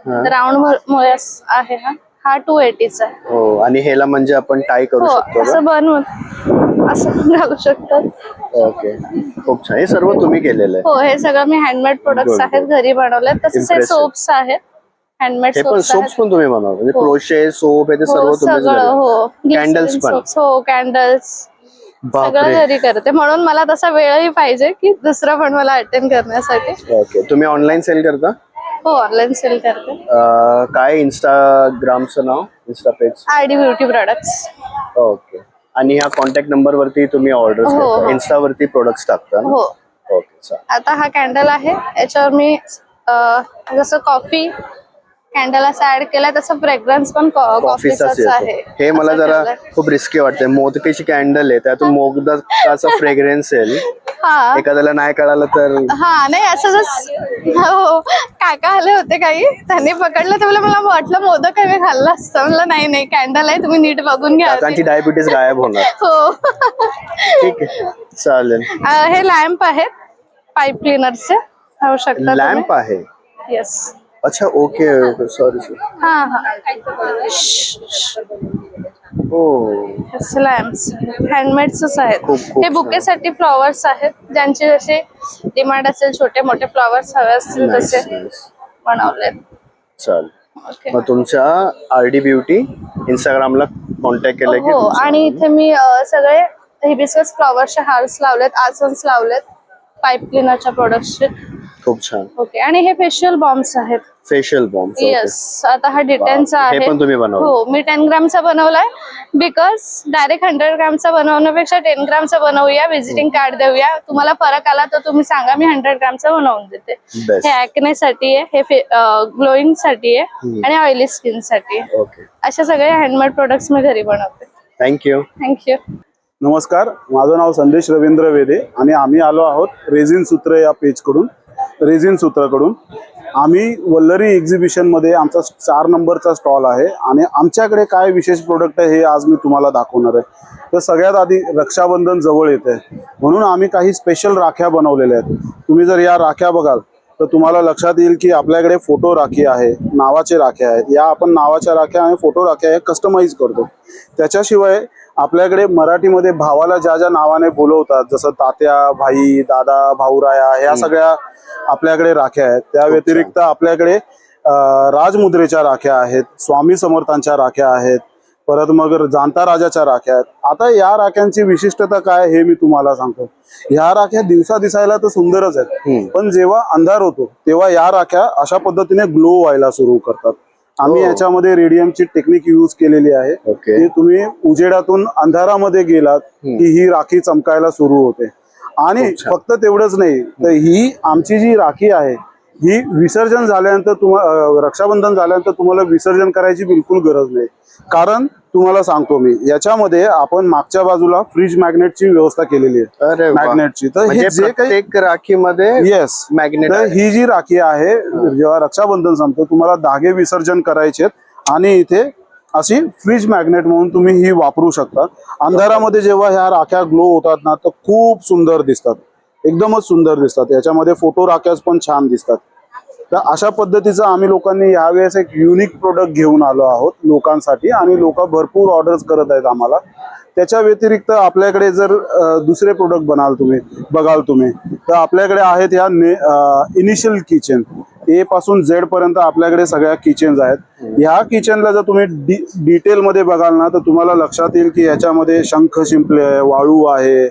राऊंड मुळे आहे हा 280चा आहे. हो, आणि ह्याला म्हणजे आपण टाय करू हो, शकतो असं बनवून असं घालू शकतात. ओके, खूप छान. हे सर्व तुम्ही केलेलं आहे? हो, हे सगळं मी हँडमेड प्रोडक्ट्स आहेत, घरी बनवले. तसेच हे सोप्स आहेत, हँडमेड हे पण सोप्स सोप्स पण तुम्ही बनवता म्हणजे क्रोशे सोप हे ते सर्व तुम्हीच सगळं. घरी? हो, कॅन्डल्स पण? सोप्स, हो, कॅन्डल्स सगळं बापरे. घरी करते. म्हणून मला तसा वेळही पाहिजे की दुसरं पण मला अटेंड करण्यासाठी. ओके. तुम्ही ऑनलाईन सेल करता? हो, ऑनलाईन सेल करते. काय इंस्टाग्रामचं नाव? Insta page? RD beauty products. Okay. आणि ह्या कॉन्टॅक्ट नंबर वरती तुम्ही ऑर्डर हो, करता? हो. इन्स्टा वरती प्रोडक्ट्स टाकता ना? हो. ओके, चालेल. आता हा कॅन्डल आहे, याच्यावर मी जसं कॉफी कॅन्डल असं ऍड केलाय तसं फ्रेग्रन्स पण कॉफीचाच कॉफीचाच आहे. येतो. हे मला असं जरा ठेवलंय. खूप रिस्की वाटते. मोदकाची कॅन्डल आहे, त्यातून मोदकाचा फ्रेग्रन्स येईल. हा एखाद्याला नाही कळालं तर? हा, नाही असं हो, काका आले होते काही, त्यांनी पकडलं तर मला वाटलं मोदक आहे, मी खाल्लं असतं. म्हणलं नाही कॅन्डल आहे, तुम्ही नीट बघून घ्या. काकांची डायबिटीस गायब होणार. हो. ठीक आहे, चालेल. हे लॅम्प आहेत पाईप क्लिनरचे, पाहू शकता. लॅम्प आहे? येस. अच्छा, ओके, सॉरी. हा हो, लॅम्प्स हँडमेड्सच आहेत. खूप हे बुकेसाठी फ्लॉवर्स आहेत, ज्यांचे जसे डिमांड असेल, छोटे मोठे फ्लॉवर्स हवे असतील तसे बनवले. चालेल. ओके. मग तुमच्या आरडी ब्युटी इंस्टाग्रामला कॉन्टॅक्ट केलं की? हो, आणि इथे मी सगळे हिबिस्कस फ्लॉवरचे हार्स लावलेत, आसन्स लावलेत पाईप क्लिनरच्या प्रोडक्ट्सचे. खूप छान. ओके. आणि हे फेशियल बॉम्ब्स आहेत. Facial bomb? येस. आता हा डिटेनचा आहे. हे पण तुम्ही बनवलं? हो, मी 10 ग्रामचा बनवलाय. बिकॉज डायरेक्ट 100 ग्रामचा बनवण्यापेक्षा 10 ग्रामचा बनवूया, विजिटिंग कार्ड देऊया. तुम्हाला फरक आला तर तुम्ही सांगा, मी 100 ग्रामचा बनवून देते. हे ऍक्ने साठी आहे, हे ग्लोईंग साठी आहे, आणि ऑइली स्किन साठी आहे. ओके. अशा सगळे हँडमेड प्रोडक्ट्स मी घरी बनवते. थँक्यू. थँक्यू. नमस्कार, माझं नाव संदेश रवींद्र वेदे आणि आम्ही आलो आहोत रेझिन सूत्र या पेजकडून, रेझिन सूत्राकडून. आम्ही वल्लरी एक्झिबिशनमध्ये आमचा 4 नंबरचा स्टॉल आहे आणि आमच्याकडे काय विशेष प्रोडक्ट आहे हे आज मी तुम्हाला दाखवणार आहे. तर सगळ्यात आधी रक्षाबंधन जवळ येत आहे, म्हणून आम्ही काही स्पेशल राख्या बनवलेल्या आहेत. तुम्ही जर या राख्या बघाल तर तुम्हाला लक्षात येईल की आपल्याकडे फोटो राखी आहे, नावाचे राख्या आहेत. या आपण नावाच्या राख्या आणि फोटो राख्या हे कस्टमाइज करतो. त्याच्याशिवाय आपल्याकडे मराठीमध्ये भावाला ज्या ज्या नावाने बोलवतात, जसं तात्या, भाई, दादा, भाऊराया, ह्या सगळ्या आपल्याकडे राख्या आहेत. त्या व्यतिरिक्त आपल्याकडे राजमुद्रेच्या राख्या आहेत, स्वामी समर्थांच्या राख्या आहेत, परत मग जाणता राजाच्या राख्या आहेत. आता या राख्यांची विशिष्टता काय हे मी तुम्हाला सांगतो. ह्या राख्या दिवसा दिसायला तर सुंदरच आहेत, पण जेव्हा अंधार होतो तेव्हा या राख्या अशा पद्धतीने ग्लो व्हायला सुरू करतात. आम्ही याच्यामध्ये रेडियमची टेक्निक यूज केलेली आहे. की तुम्ही उजेडातून अंधारामध्ये गेलात की ही राखी चमकायला सुरू होते. आणि फक्त तेवढंच नाही, तर ही आमची जी राखी आहे ही विसर्जन झाल्यानंतर रक्षाबंधन झाल्यानंतर तुम्हाला विसर्जन करायची बिलकुल गरज नाही. कारण तुम्हाला सांगतो मी, याच्यामध्ये आपण मागच्या बाजूला फ्रीज मॅग्नेटची व्यवस्था केलेली आहे, मॅग्नेटची. तर हे जे काही राखीमध्ये येस मॅग्नेट, तर ही जी राखी आहे, जेव्हा रक्षाबंधन संपतो तुम्हाला धागे विसर्जन करायचे आणि इथे अशी फ्रीज मॅग्नेट म्हणून तुम्ही ही वापरू शकता. अंधारामध्ये जेव्हा ह्या राख्या ग्लो होतात ना तर खूप सुंदर दिसतात, एकदमच सुंदर दिसतात. याच्यामध्ये फोटो राख्याच पण छान दिसतात. तर अशा पद्धतीचं आम्ही लोकांनी यावेळेस एक युनिक प्रोडक्ट घेऊन आलो आहोत लोकांसाठी, आणि लोक भरपूर ऑर्डर्स करत आहेत आम्हाला. त्याच्या व्यतिरिक्त आपल्याकडे जर दुसरे प्रोडक्ट बघाल तुम्ही तर आपल्याकडे आहेत ह्या इनिशियल किचन, ए पासून झेड पर्यंत आपल्याकडे सगळ्या किचन्स आहेत. ह्या किचनला जर तुम्ही डिटेल मध्ये बघाल ना तर तुम्हाला लक्षात येईल की याच्यामध्ये शंख शिंपले आहे, वाळू आहे,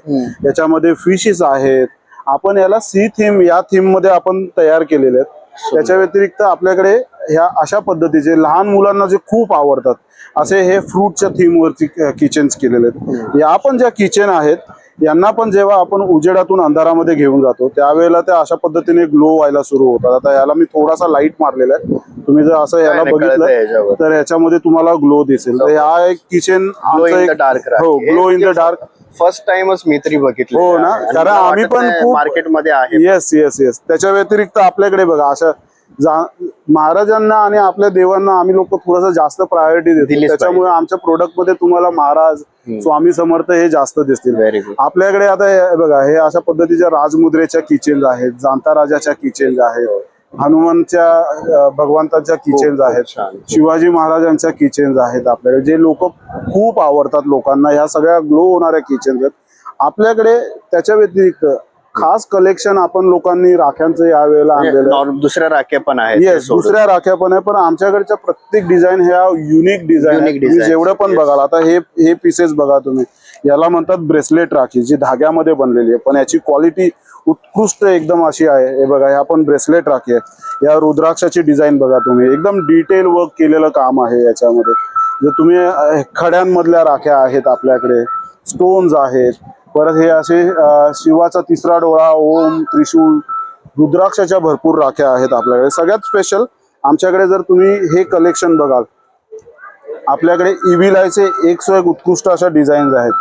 याच्यामध्ये फिशेस आहेत. आपण याला सी थीम या थीम मध्ये आपण तयार केलेले आहेत. त्याच्या व्यतिरिक्त आपल्याकडे ह्या अशा पद्धतीचे लहान मुलांना जे खूप आवडतात असे हे फ्रूटच्या थीमवरती किचन्स केलेले आहेत. या पण ज्या किचन आहेत यांना पण जेव्हा आपण उजेडातून अंधारामध्ये घेऊन जातो त्यावेळेला त्या अशा पद्धतीने ग्लो व्हायला सुरू होतात. आता याला मी थोडासा लाईट मारलेला आहे, तुम्ही जर असं याला बघितलं तर याच्यामध्ये तुम्हाला ग्लो दिसेल. तर हा एक किचन डार्क, हो, glow in the dark. First टाइमच मी तरी बघितलं. हो ना, कारण आम्ही पण खूप मार्केटमध्ये आहे. Yes yes yes. त्याच्या व्यतिरिक्त आपल्याकडे बघा अशा महाराजांना आणि आपल्या देवांना आम्ही लोक थोडंसं जास्त प्रायोरिटी देतो. त्याच्यामुळे आमच्या प्रोडक्ट मध्ये तुम्हाला महाराज, स्वामी समर्थ हे जास्त दिसतील. आपल्याकडे आता हे बघा, हे अशा पद्धतीच्या राजमुद्रेच्या किचन्स आहेत, जांता राजाच्या किचन्स आहेत, हनुमानच्या भगवंताच्या किचन्स आहेत, शिवाजी महाराजांच्या किचन्स आहेत आपल्याकडे, जे लोक खूप आवडतात लोकांना. ह्या सगळ्या ग्लो होणाऱ्या किचन्स आहेत आपल्याकडे. त्याच्या व्यतिरिक्त खास कलेक्शन आपण लोकांनी राख्यांचं यावेळेला आणलेलं. दुसऱ्या राख्या पण आहेत. येस, दुसऱ्या राख्या पण आहे, पण आमच्याकडच्या प्रत्येक डिझाईन ह्या युनिक डिझाईन. जेवढं पण बघाल आता हे पीसेस बघा तुम्ही, याला म्हणतात ब्रेसलेट राखी, जी धाग्यामध्ये बनलेली आहे, पण याची क्वालिटी उत्कृष्ट एकदम अशी आहे. हे बघा, ह्या पण ब्रेसलेट राखी आहे. या रुद्राक्षाची डिझाईन बघा तुम्ही, एकदम डिटेल वर्क केलेलं काम आहे याच्यामध्ये. जर तुम्ही खड्यांमधल्या राख्या आहेत आपल्याकडे, स्टोन्स आहेत, परत हे असे शिवाचा तिसरा डोळा, ओम, त्रिशूल, रुद्राक्षाच्या भरपूर राख्या आहेत आपल्याकडे. सगळ्यात स्पेशल आमच्याकडे जर तुम्ही हे कलेक्शन बघाल, आपल्याकडे इव्हिल आयचे 101 उत्कृष्ट अशा डिझाईन्स आहेत.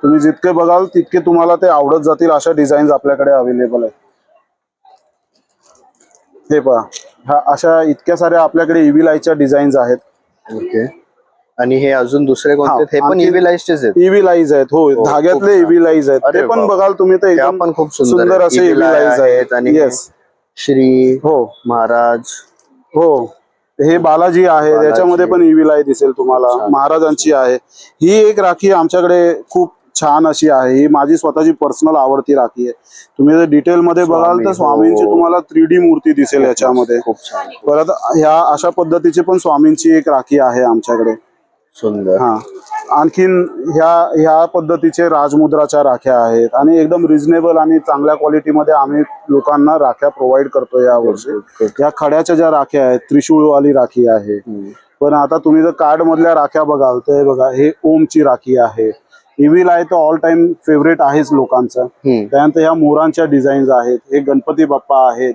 तुम्ही जितके बघाल तितके तुम्हाला ते आवडत जातील अशा डिझाईन्स आपल्याकडे अवेलेबल आहेत. हे पहा, ह्या अशा इतक्या साऱ्या आपल्याकडे इव्हिल आयच्या डिझाईन्स आहेत. ओके. आणि हे अजून दुसरे कोणते? हे पण इव्हिल आयचेच आहेत. इव्हिल आईज आहेत, हो, धाग्यातले इव्हिल आईज आहेत. ते पण बघाल तुम्ही, तर एकदम पण खूप सुंदर असे इव्हिल आईज आहेत. आणि येस, श्री हो महाराज, हो, हे बालाजी आहे, त्याच्यामध्ये पण इव्हिल आई दिसेल तुम्हाला. महाराजांची आहे ही एक राखी आमच्याकडे, खूप छान अशी आहे. ही माझी स्वतःची पर्सनल आवडती राखी आहे. तुम्ही जर डिटेल मध्ये बघाल तर स्वामींची तुम्हाला 3D मूर्ती दिसेल याच्यामध्ये. परत ह्या अशा पद्धतीची पण स्वामींची एक राखी आहे आमच्याकडे. सुंदर. हा, आणखीन ह्या पद्धतीचे राजमुद्राच्या राख्या आहेत, आणि एकदम रिझनेबल आणि चांगल्या क्वालिटीमध्ये आम्ही लोकांना राख्या प्रोव्हाइड करतो यावर्षी. या खड्याच्या ज्या राख्या आहेत, त्रिशूळवाली राखी आहे. पण आता तुम्ही जर कार्ड मधल्या राख्या बघाल तर बघा, हे ओमची राखी आहे. इव्हिल आहे तर ऑल टाइम फेवरेट आहेच लोकांचा. त्यानंतर ह्या मोरांच्या डिझाईन्स आहेत. हे गणपती बाप्पा आहेत,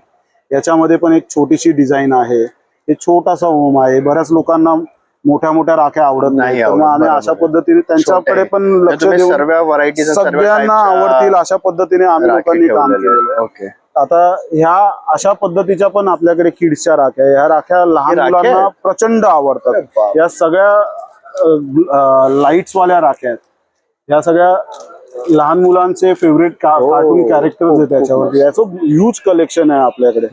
याच्यामध्ये पण एक छोटीशी डिझाईन आहे. हे छोटासा ओम आहे. बऱ्याच लोकांना मोठ्या मोठ्या राख्या आवडत नाही, आम्ही अशा पद्धतीने त्यांच्याकडे पण लक्ष देऊन सगळ्यांना आवडतील अशा पद्धतीने आम्ही लोकांनी काम केलेलं. आता ह्या अशा पद्धतीच्या पण आपल्याकडे किड्सच्या राख्या, ह्या राख्या लहान मुलांना प्रचंड आवडतात. या सगळ्या लाईट्स वाल्या राख्या आहेत. या सगळ्या लहान मुलांचे फेवरेट कार्टून कॅरेक्टर्स आहेत त्याच्यावरती. याचं ह्यूज कलेक्शन आहे आपल्याकडे.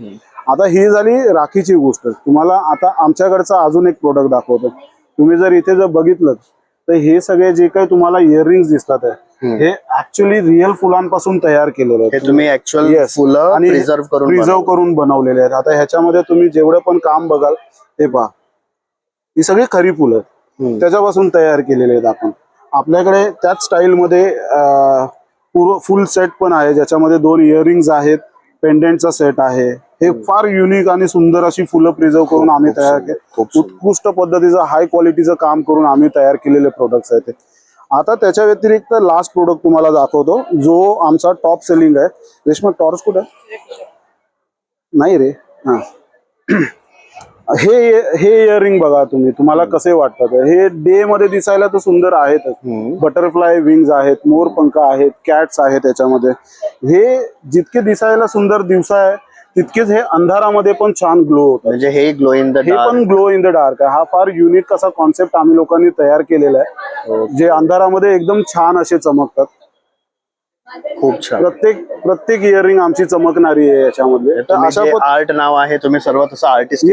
आता ही झाली राखीची गोष्ट. तुम्हाला आता आमच्याकडचा अजून एक प्रोडक्ट दाखवतो. तुम्ही जर इथे जर बघितलं तर हे सगळे जे काही तुम्हाला इयरिंग्स दिसतात हे ऍक्च्युअली रिअल फुलांपासून तयार केलेले आहेत. तुम्ही ऍक्च्युअल फुलं प्रिझर्व करून बनवलेले आहेत. आता ह्याच्यामध्ये तुम्ही जेवढं पण काम बघाल हे पहा, ही सगळी खरी फुलं आहेत, त्याच्यापासून तयार केलेले आहेत आपण. आपल्याकडे त्याच स्टाईलमध्ये फुल सेट पण आहे, ज्याच्यामध्ये 2 इयरिंग्स आहेत, पेंडेंटचा सेट आहे. हे फार युनिक आणि सुंदर अशी फुलं प्रिझर्व करून आम्ही तयार केले. उत्कृष्ट पद्धतीचं हाय क्वालिटीचं काम करून आम्ही तयार केलेले प्रोडक्ट्स आहेत. आता त्याच्या व्यतिरिक्त लास्ट प्रोडक्ट तुम्हाला दाखवतो, जो आमचा टॉप सेलिंग आहे. रेश्मा, टॉर्च कुठे नाही रे? हा, हे इयरिंग बघा तुम्ही, तुम्हाला कसे वाटतात? हे डे मध्ये दिसायला तर सुंदर आहेतच. बटरफ्लाय विंग्स आहेत, मोर पंख आहेत, कॅट्स आहेत त्याच्यामध्ये. हे जितके दिसायला सुंदर दिवसा आहे तितकेच हे अंधारामध्ये पण छान ग्लो होतं. म्हणजे हे ग्लो इन द डार्क, हे पण ग्लो इन द डार्क आहे. हा फार युनिक असा कॉन्सेप्ट आम्ही लोकांनी तयार केलेला आहे, जे अंधारामध्ये एकदम छान असे चमकतात. खूप छान. प्रत्येक इयरिंग आमची चमकणारी आहे याच्यामध्ये. तर तुम्ही अशा जे आर्ट नाव आहे तुम्ही सर्व तसं आर्टिस्ट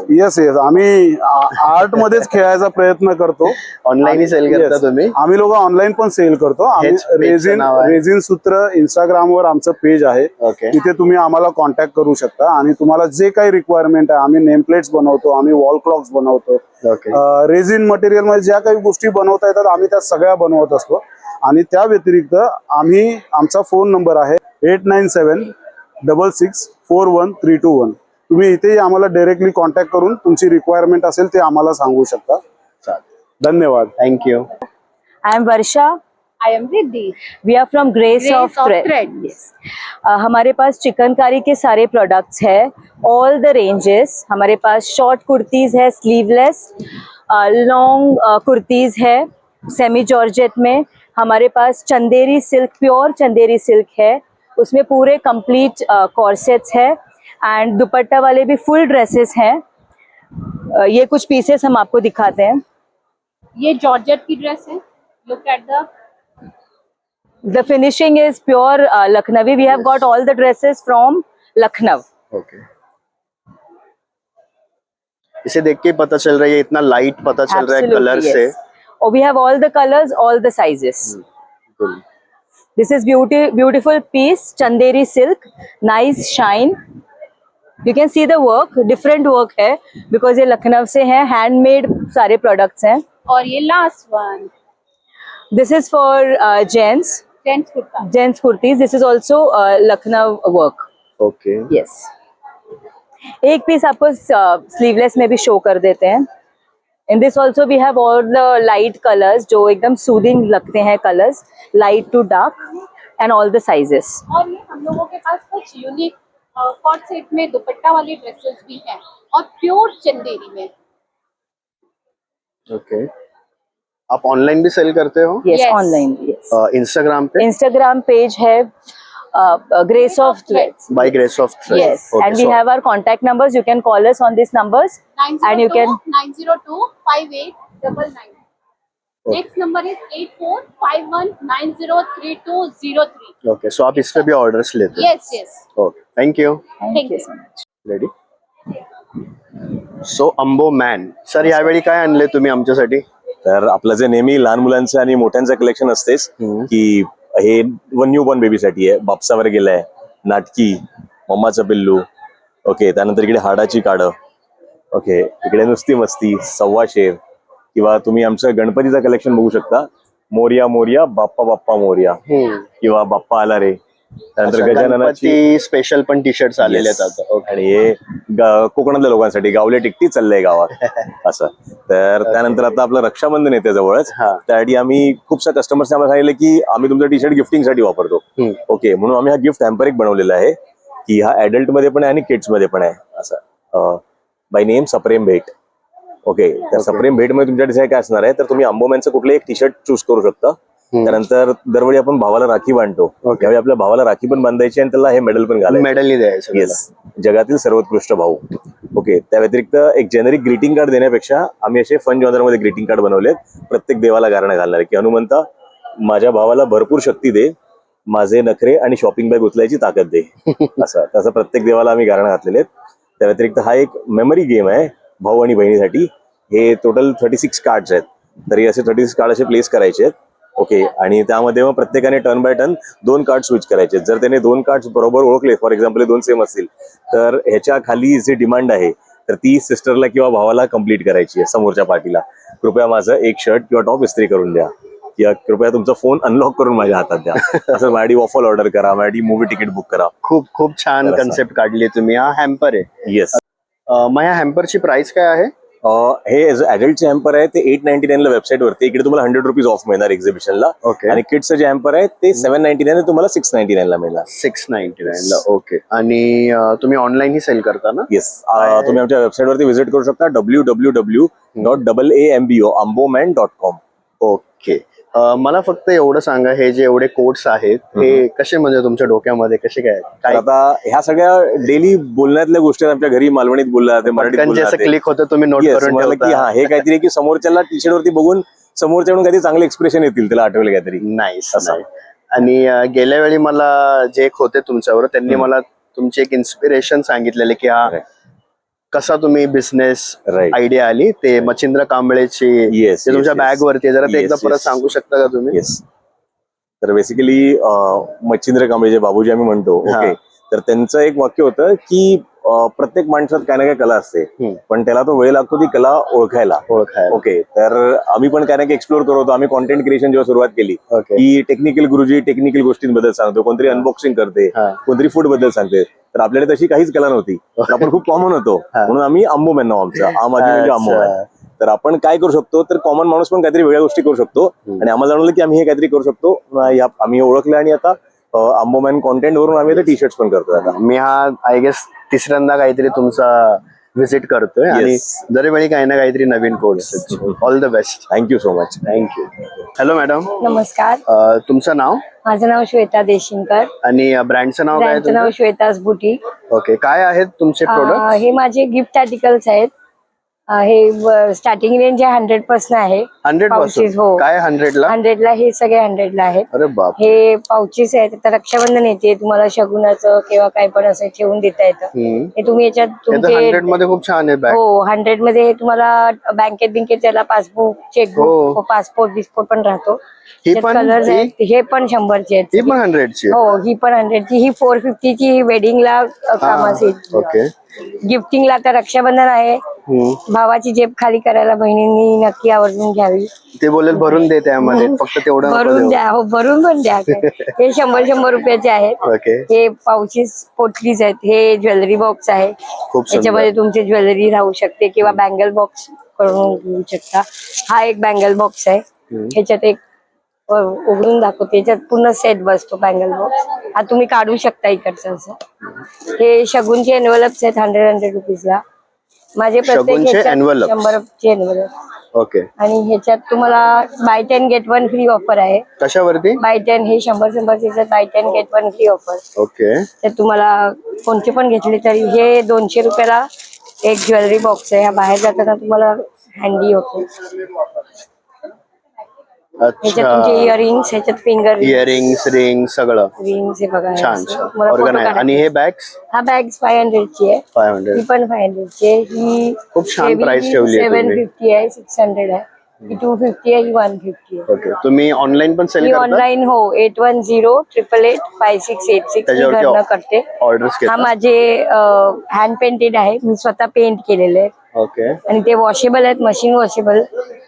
येस आम्ही आर्ट मध्येच खेळायचा प्रयत्न करतो. ऑनलाईन सेल करता Yes. तुम्ही? आम्ही लोक ऑनलाईन पण सेल करतो. आम्ही हेच page चं नाव आहे? रेझिन सूत्र इंस्टाग्रामवर आमचं पेज आहे. ओके. तिथे तुम्ही आम्हाला कॉन्टॅक्ट करू शकता आणि तुम्हाला जे काही रिक्वायरमेंट आहे, आम्ही नेम प्लेट्स बनवतो, आम्ही वॉल क्लॉक्स बनवतो. ओके. रेझिन मटेरियल मध्ये ज्या काही गोष्टी बनवता येतात आम्ही त्या सगळ्या बनवत असतो. आणि त्या व्यतिरिक्त आमचा फोन नंबर आहे 8976641321. तुम्ही इथेही आम्हाला डायरेक्टली कॉन्टॅक्ट करून तुमची रिक्वायरमेंट असेल ते आम्हाला सांगू शकता. धन्यवाद. Thank you. I am Varsha. I am Riddhi. We are from Grace of Thread. Yes. हमारे पास चिकनकारी के सारे प्रोडक्ट्स है, ऑल द रेंजेस. हमारे पास शॉर्ट कुर्तीज है, स्लीवलेस, लॉन्ग कुर्तीज है सेमी जॉर्जेट में. हमारे पास चंदेरी सिल्क, प्योर चंदेरी सिल्क है, उसमें पूरे कंप्लीट कॉर्सेट्स है एंड दुपट्टा वाले भी फुल ड्रेसेस हैं. ये कुछ पीसेस हम आपको दिखाते हैं. ये जॉर्जेट की ड्रेस है. Look at The finishing is pure Lucknowi. We have got all the dresses from Lucknow. Okay. इसे देख के पता चल रहा है, ये इतना लाइट पता चल रहा है Absolutely, colour yes. Say. Oh, we have all the colors, all the sizes. Cool. This is beautiful piece, Chanderi silk, nice shine. You can see the work, different work है because ये लखनऊ से है, handmade सारे products हैं. और ये last one This is for gents, gents kurta. gents kurtis. This is also Lucknow work. Okay. Yes. एक piece आपको sleeveless में भी शो कर देते हैं. In this also we have all the light colors जो एकदम सूदिंग लगते हैं colours, light to dark and all the sizes. और ये हम लोगों के पास कुछ यूनिक कॉट सेट में दुपट्टा वाली ड्रेसेस भी हैं और प्योर चंदेरी में. ओके. आप ऑनलाइन भी सेल करते हो? Yes, Yes. online. Yes. Instagram पे? Instagram page है Grace of Threads. By Grace of Thread. Yes, Okay, and we so have our contact numbers. You can call us on these numbers, and you can. 902-5899. Next number is 8451903203. Okay. So आप इस पे भी orders लेते हो? Yes. Okay. Thank you. Thank you so much. Ready. So अंबो मॅन sir, यावेळी काय आणले तुम्ही आमच्यासाठी? तर आपलं जे नेहमी लहान मुलांचं आणि मोठ्यांचं कलेक्शन असतेच की हे न्यू बॉर्न बेबीसाठी आहे. बापसावर गेलाय, नाटकी, मम्माचं पिल्लू. ओके. त्यानंतर इकडे हाडाची काढं. ओके. इकडे नुसती मस्ती, सव्वा शेर, किंवा तुम्ही आमचं गणपतीचं कलेक्शन बघू शकता. मोरया मोरया बाप्पा बाप्पा मोरया, किंवा बाप्पा आला रे. त्यानंतर गजाननाची स्पेशल पण टी शर्ट आलेले आहेत आता. ओके. आणि हे कोकणातल्या लोकांसाठी गावले टिकटी चाललंय गावात असं. तर त्यानंतर आता आपलं रक्षाबंधन येते जवळच, त्यासाठी आम्ही खूपशा कस्टमर्सने आम्हाला सांगितलं की आम्ही तुमचं टी शर्ट गिफ्टिंग साठी वापरतो. ओके. म्हणून आम्ही हा गिफ्ट हॅम्पर एक बनवलेला आहे की हा ऍडल्ट मध्ये पण आहे आणि किड्स मध्ये पण आहे असं. बाय नेम सप्रेम भेट. ओके. तर सप्रेम भेट मध्ये तुमच्यासाठी काय असणार आहे, तर तुम्ही अंबोमॅनचं कुठलं एक टी शर्ट चूज करू शकता. त्यानंतर दरवेळी आपण भावाला राखी बांधतो, त्यावेळी आपल्या भावाला राखी पण बांधायची आणि त्याला हे मेडल पण घालायचं. मेडल द्यायचं. येस, जगातील सर्वोत्कृष्ट भाऊ. ओके. त्या व्यतिरिक्त एक जेनेरिक ग्रीटिंग कार्ड देण्यापेक्षा आम्ही असे फन जॉनरमध्ये ग्रीटिंग कार्ड बनवलेत. प्रत्येक देवाला गारणं घालणार की हनुमंता माझ्या भावाला भरपूर शक्ती दे, माझे नखरे आणि शॉपिंग बॅग उचलायची ताकद दे असं. तसं प्रत्येक देवाला आम्ही गारणं घातलेले आहेत. त्या व्यतिरिक्त हा एक मेमरी गेम आहे भाऊ आणि बहिणीसाठी. हे टोटल 36 कार्ड्स आहेत. तरी असे 36 कार्ड असे प्लेस करायचे आहेत. ओके. आणि त्यामध्ये मग प्रत्येकाने turn by turn 2 card switch करायचे. जर त्याने 2 कार्ड बरोबर ओळखले, फॉर एक्झाम्पल 2 सेम असतील, तर ह्याच्या खाली जी डिमांड आहे तर ती सिस्टरला किंवा भावाला कम्प्लीट करायची आहे समोरच्या पार्टीला. कृपया माझं एक शर्ट किंवा टॉप इस्त्री करून द्या, किंवा कृपया तुमचा फोन अनलॉक करून माझ्या हातात द्या. असं माझी वॉफल ऑर्डर करा, माझी मूवी तिकीट बुक करा. खूप खूप छान कन्सेप्ट काढली तुम्ही. हा हॅम्पर आहे. येस. मग या हॅम्परची प्राइस काय आहे? हे ऍडल्टचे हॅम्पर आहे ते 899 ला वेबसाईट वरती. इकडे तुम्हाला 100 रुपीज ऑफ मिळणार एक्झिबिशनला. ओके. आणि किड्सचं जे हॅम्पर आहे ते 799 तुम्हाला 699 ला मिळणार. 699 ला. ओके. आणि तुम्ही ऑनलाईन ही सेल करता ना? येस. तुम्ही आमच्या वेबसाईट वरती व्हिजिट करू शकता www.amboman.com. ओके. मला फक्त एवढं सांगा, हे जे एवढे कोट्स आहेत हे कसे, म्हणजे तुमच्या डोक्यामध्ये कसे काय? आता ह्या सगळ्या डेली बोलण्यातल्या गोष्टी आमच्या घरी मालवणीत बोलल्या जाते, मराठीत बोलल्या जाते. क्लिक होतं तुम्ही नोट करून ठेवता. की हा हे काहीतरी की समोरच्याला टी शर्ट वरती बघून समोरच्याकडून काहीतरी चांगले एक्सप्रेशन येतील, त्याला आठवलं काहीतरी. नाईस. आणि गेल्या वेळी मला जे एक होते तुमच्यावर त्यांनी मला तुमची एक इन्स्पिरेशन सांगितलेले की हा कसा तुम्ही बिझनेस Right. आयडिया आली ते मच्छिंद्र कांबळेची Yes, ते तुमच्या yes, बॅग yes. वरती आहे. जरा ते Yes, एकदा परत yes. सांगू शकता का तुम्ही? येस. तर बेसिकली मच्छिंद्र कांबळे जे बाबूजी आम्ही म्हणतो, ओके, तर त्यांचं एक वाक्य होतं की प्रत्येक माणसात काय ना काय कला असते, पण त्याला तो वेळ लागतो ती कला ओळखायला. ओके, तर आम्ही पण काय ना काय एक्सप्लोर करत होतो. आम्ही कॉन्टेंट क्रिएशन जेव्हा सुरुवात केली की टेक्निकल गुरुजी टेक्निकल गोष्टींबद्दल सांगतो, कोणतरी अनबॉक्सिंग करते, कोणतरी फूड बद्दल सांगते. तर आपल्याकडे तशी काहीच कला नव्हती, तर आपण खूप कॉमन होतो, म्हणून आम्ही आंबोमॅन नाव आमचं, आम आदमी म्हणजे आंबोमॅन. तर आपण काय करू शकतो, तर कॉमन माणूस पण काहीतरी वेगळ्या गोष्टी करू शकतो, आणि आम्हाला जाणवलं की आम्ही हे काहीतरी करू शकतो. आम्ही ओळखलं, आणि आता आंबोमॅन कॉन्टेंट वरून आम्ही टी शर्ट्स पण करतो. आता मी हा आय गेस तिसऱ्यांदा काहीतरी तुमचा व्हिजिट करतोय आणि दरवेळी काही ना काहीतरी नवीन course. All the best. Thank you so much. Thank you. Hello madam, नमस्कार, तुमचं नाव माझं नाव श्वेता देशिंगकर. आणि ब्रँडचं नाव काय आहे ब्रँडचं नाव श्वेताज बुटीक. ओके, काय आहेत तुमचे प्रोडक्ट? हे माझे गिफ्ट आर्टिकल्स आहेत. हे स्टार्टिंग रेंज 100 पासून आहे. 100 पासून? Pouches, हो. काय 100 ला? 100 ला हे सगळे 100 ला आहेत. अरे बाप. हे पाउचेस आहेत. आता रक्षाबंधन येते, तुम्हाला शगुनाचं किंवा काय पण असं ठेवून देता येतं. हे तुम्ही याच्यात तुमचे 100 मध्ये खूप छान आहे बॅग. हो, 100 मध्ये हे तुम्हाला बँकेत त्याला पासबुक, चेकबुक, पासपोर्ट बिस्पोर्ट पण राहतो. कलर्स आहेत. हे पण 100 चे आहेत. ही पण 100 ची? हो, ही पण 100 ची. ही 450 ची वेडिंगला कामास येईल. ओके. गिफ्टिंगला आता रक्षाबंधन आहे, भावाची जेब खाली करायला बहिणींनी नक्की आवर्जून घ्यावी. ते बोलेल भरून दे त्यामध्ये, फक्त तेवढं भरून द्या. हो, भरून पण द्या. हे 100 रुपयाचे आहेत. ओके. हे पाउचेस पोटलीज आहेत. हे ज्वेलरी बॉक्स आहे, याच्यामध्ये तुमची ज्वेलरी राहू शकते किंवा बँगल बॉक्स करून घेऊ शकता. हा एक बँगल बॉक्स आहे. ह्याच्यात एक उघडून दाखवते, याच्यात पूर्ण सेट बसतो बँगल बॉक्स. हा तुम्ही काढू शकता इकडचं असं. हे शगुनचे एनवलप्स आहेत 100 रुपीजला. माझे प्रत्येक 100 चे एनवलप. ओके. आणि ह्याच्यात तुम्हाला बाय 10 गेट 1 फ्री ऑफर आहे. कशावरती? बाय 10. हे 100 चे buy 10 get 1 free offer. Okay. तर तुम्हाला कोणते पण घेतले तरी हे 200 रुपयाला एक ज्वेलरी बॉक्स आहे. हा बाहेर जाताना तुम्हाला हँडी होतो. ह्याच्यात तुमचे इयरिंग्स, ह्याच्यात फिंगर इयरिंग्स, रिंग सगळं रिंग्स हे बघा. छान छान ऑर्गनाइज. आणि हे बॅग्स? हा बॅग्स 500 ची आहे. 500. ही पण 500 ची आहे. ही खूप छान प्राइस ठेवली आहे तुम्ही. 750 आहे, 600 आहे. ही 250 आहे, ही 150 आहे. ओके. तुम्ही ऑनलाईन पण सेल मी करता? ऑनलाईन, हो, 8108885686 घरनं करते. ऑर्डर्स हा माझे हँड पेंटेड आहे. मी स्वतः पेंट केलेले आहेत. ओके. आणि ते वॉशेबल आहेत, मशीन वॉशेबल.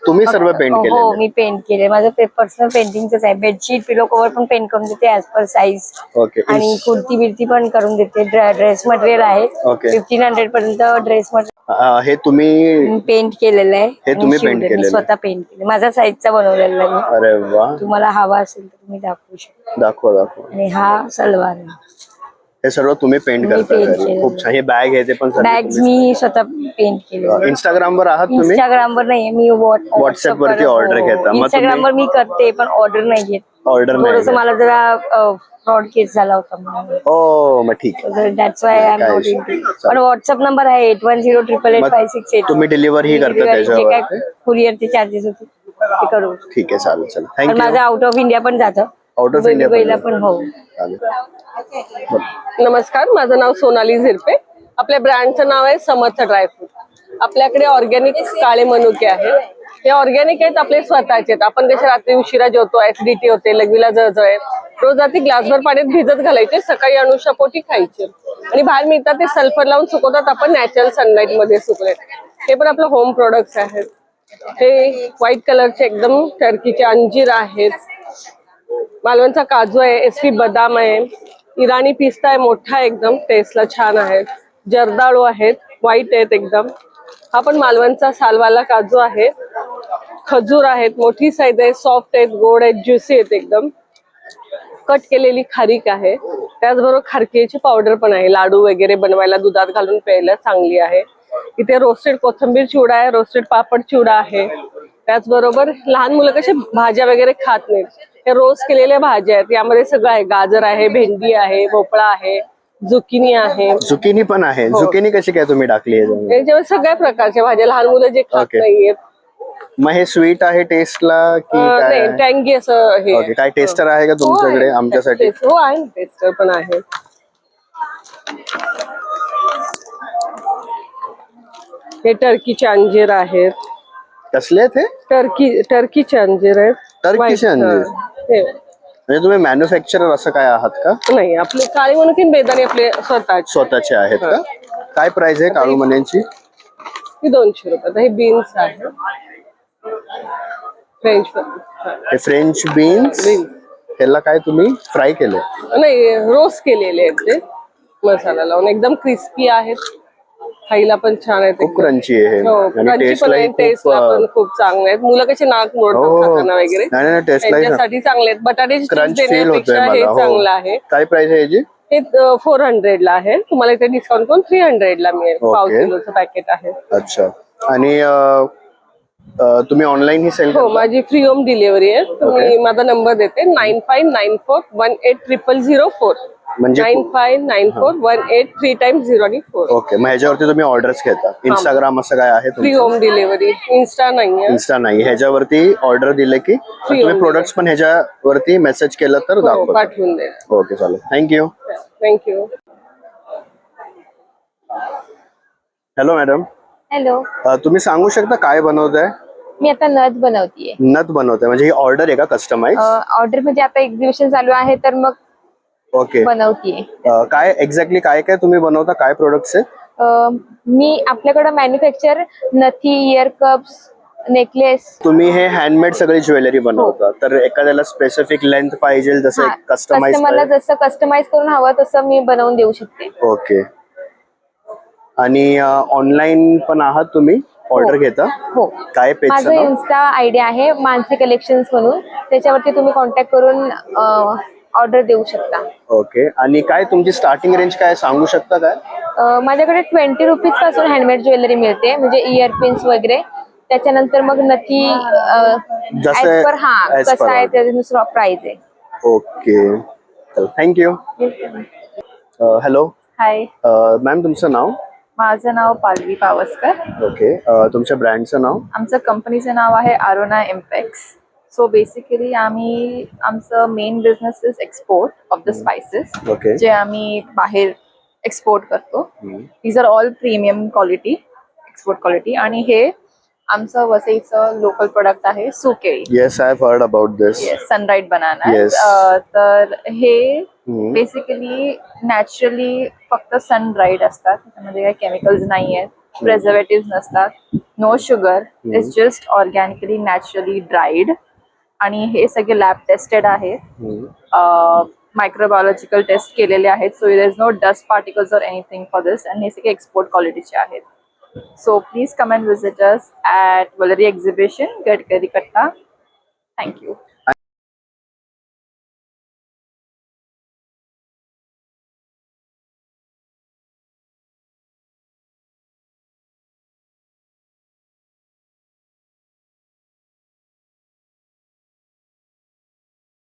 तुम्ही सर्व पेंट केले? हो, मी पेंट केले. माझं पर्सनल पेंटिंगच आहे. बेडशीट, पिलो कव्हर पण पेंट करून देते ऍज पर साईज. ओके. आणि कुर्ती बिर्ती पण करून देते. ड्रेस मटेरियल आहे. ओके. 1500 पर्यंत ड्रेस मटेरियल हे तुम्ही पेंट केलेलं आहे. हे तुम्ही पेंट केलेलं? स्वतः पेंट केले. माझा साईजचा बनवलेला आहे. अरे वा. तुम्हाला हवा असेल तर तुम्ही दाखवू शकता. दाखवा. आणि हा सलवार आहे. हे सर्व तुम्ही पेंट करता? खूप छान. हे बॅग आहे ते पण बॅग्स मी स्वतः पेंट केले. इंस्टाग्राम वर आहात तुम्ही? इंस्टाग्राम वर नाही, मी व्हॉट्सअप वरती ऑर्डर घेता? इंस्टाग्राम वर मी करते पण ऑर्डर नाही घेत. ऑर्डर नाही? थोडंसं मला जरा फ्रॉड केस झाला होता. हो, मग ठीक आहे. That's why I am not into. पण व्हॉट्सअप नंबर आहे 8108885686. तुम्ही डिलिव्हर ही करता त्याच्यावर? काय कुरिअरचे चार्जेस होते ते करू. ठीक आहे, चालेल. चला, पण थँक्यू. माझं आउट ऑफ इंडिया पण जातं. आउट ऑफ इंडिया पण हो. नमस्कार, माझं नाव सोनाली झिरपे. आपल्या ब्रँडचं नाव आहे समर्थ ड्रायफ्रूट. आपल्याकडे ऑर्गॅनिक काळे मनुके आहेत. हे ऑर्गॅनिक आहेत, आपले स्वतःचे आहेत. आपण कसे रात्री उशिरा जेवतो, ऍसिडिटी होते, लघवीला जळजळ आहे, रोज रात्री ग्लासभर पाण्यात भिजत घालायचे, सकाळी अनुषापोटी खायचे. आणि बाहेर मिळतात ते सल्फर लावून सुकवतात, आपण नॅचरल सनलाईट मध्ये सुकले. हे पण आपलं होम प्रोडक्ट्स आहेत. हे व्हाईट कलरचे एकदम टर्कीचे अंजीर आहेत. मालवणचा काजू आहे, एसपी बदाम आहे, इराणी पिस्ता आहे, मोठा एकदम टेस्टला छान आहे. जर्दाळू आहेत, व्हाईट आहेत एकदम. हा पण मालवणचा सालवाला काजू आहे. खजूर आहेत, मोठी साईज आहे, सॉफ्ट आहेत, गोड आहेत, ज्युसी आहेत एकदम. कट केलेली खारीक आहे. त्याचबरोबर खारकेची पावडर पण आहे, लाडू वगैरे बनवायला दुधात घालून प्यायला चांगली आहे. इथे रोस्टेड कोथिंबीर चिवडा आहे, रोस्टेड पापड चिवडा आहे. त्याचबरोबर लहान मुलं कसे भाज्या वगैरे खात नाहीत, हे रोस्ट केलेल्या भाज्या आहेत. यामध्ये सगळं आहे, गाजर आहे, भेंडी आहे, भोपळा आहे, झुकिनी आहे. झुकिनी पण आहे? झुकिनी कशी काय तुम्ही टाकली आहे? याच्यामध्ये सगळ्या प्रकारच्या भाज्या, लहान मुलं जे खात नाहीयेत मग हे स्वीट आहे टेस्टला की काय नाही टँगी असं हे ओके काय टेस्टर आहे का तुमच्याकडे आमच्यासाठी हो आहे ना, टेस्टर पण आहे. हे टर्कीचे अंजीर आहेत. कसले आहेत हे टर्कीचे अंजीर आहेत. टर्कीचे White, अंजीर हे. म्हणजे तुम्ही मॅन्युफॅक्चरर असं काय आहात का नाही आपले काळी मनुकी बेदाणे आपले स्वतःचे आहेत का काय प्राइस आहे काळू मण्यांची ही 200 रुपये. आता हे बीन्स आहे फ्रेंच हे फ्रेंच बीन्स ह्याला काय तुम्ही फ्राय केले नाही रोस्ट केलेले आहेत ते मसाला लावून एकदम क्रिस्पी आहेत. खायला पण छान आहेत. खूप क्रंची आहे हे. हो आणि क्रंची पण टेस्टलाही आहे. खूप, टेस्टला पण खूप चांगले आहेत. मुलं कशी नाक मोडतात हो, खाताना वगैरे नाही नाही टेस्टलाही त्यांच्यासाठी चांगले आहेत. बटाट्याची क्रंच चिप्स फील होतोय देण्यापेक्षा हे मला चांगलं हो आहे. काय प्राइस आहे याची हे 400 ला आहे. तुम्हाला इथे डिस्काउंट करून 300 ला मिळेल. पाव Okay. किलोचं पॅकेट आहे. अच्छा आणि तुम्ही ऑनलाईन ही सेल हो माझी फ्री होम डिलिव्हरी आहे. तुम्ही Okay. माझा नंबर देते 9594180004 म्हणजे 959418 ओके मग ह्याच्यावरती तुम्ही ऑर्डर्स घेता इंस्टाग्राम असं काय आहे फ्री होम डिलिव्हरी. इन्स्टा नाहीये. इन्स्टा नाही ह्याच्यावरती ऑर्डर दिले की तुम्ही प्रोडक्ट्स पण ह्याच्यावरती मेसेज केलं तर हो, दाखवतो पाठवून दे. ओके चालेल thank you thank you. Hello madam hello, तुम्ही सांगू शकता काय बनवताय मी आता नथ बनवतीये. नथ बनवताय म्हणजे ही ऑर्डर आहे का कस्टमाइज ऑर्डर म्हणजे आता एक्झिबिशन चालू आहे तर मग ओके बनवतीये. काय एक्झॅक्टली काय काय तुम्ही बनवता काय प्रोडक्ट्स आहे मी आपल्याकडे मॅन्युफॅक्चर नथी, इयर कप्स, नेकलेस. तुम्ही हे हँडमेड सगळी ज्वेलरी बनवता तर एखाद्याला स्पेसिफिक लेंथ पाहिजे जसं कस्टमाइज कस्टमरला जसं कस्टमाइज करून हवं तसं मी बनवून देऊ शकते. ओके आणि ऑनलाईन पण आहात तुम्ही ऑर्डर घेता हो काय पेजचं माझं नाव इन्स्टा आयडी आहे मानसी कलेक्शन्स म्हणून. त्याच्यावरती तुम्ही कॉन्टॅक्ट करून ऑर्डर देऊ शकता. ओके आणि काय तुमची स्टार्टिंग रेंज काय सांगू शकता काय माझ्याकडे 20 रुपीज पासून हँडमेड ज्वेलरी मिळते म्हणजे इयर पिन्स वगैरे. त्याच्यानंतर मग नक्की जसं as per कसं आहे त्यानुसार प्राइस आहे. Okay thank you hello hi, ma'am तुमचं नाव माझं नाव पालवी पावसकर. ओके तुमच्या ब्रँडचं नाव आमचं कंपनीचं नाव आहे आरोना इम्पॅक्स. सो बेसिकली आम्ही आमचं main business is export of the spices okay जे आम्ही बाहेर एक्सपोर्ट करतो. These are all premium quality, export quality. आणि हे आमचं वसईचं लोकल प्रोडक्ट आहे सुकेळी. Yes I have heard about this sundried banana. Yes. तर हे बेसिकली नॅचरली फक्त सन ड्राईड असतात. त्यामध्ये काही केमिकल्स नाही आहेत, प्रिझर्वेटिव्ह नसतात, no sugar. It's just organically naturally dried. आणि हे सगळे लॅब टेस्टेड आहेत, मायक्रोबायोलॉजिकल टेस्ट केलेले आहेत. So there is no dust particles or anything for this. आणि हे सगळे एक्सपोर्ट क्वालिटीचे आहेत. So please come and visit us at Valerie Exhibition, Gadkari Katta. Thank you.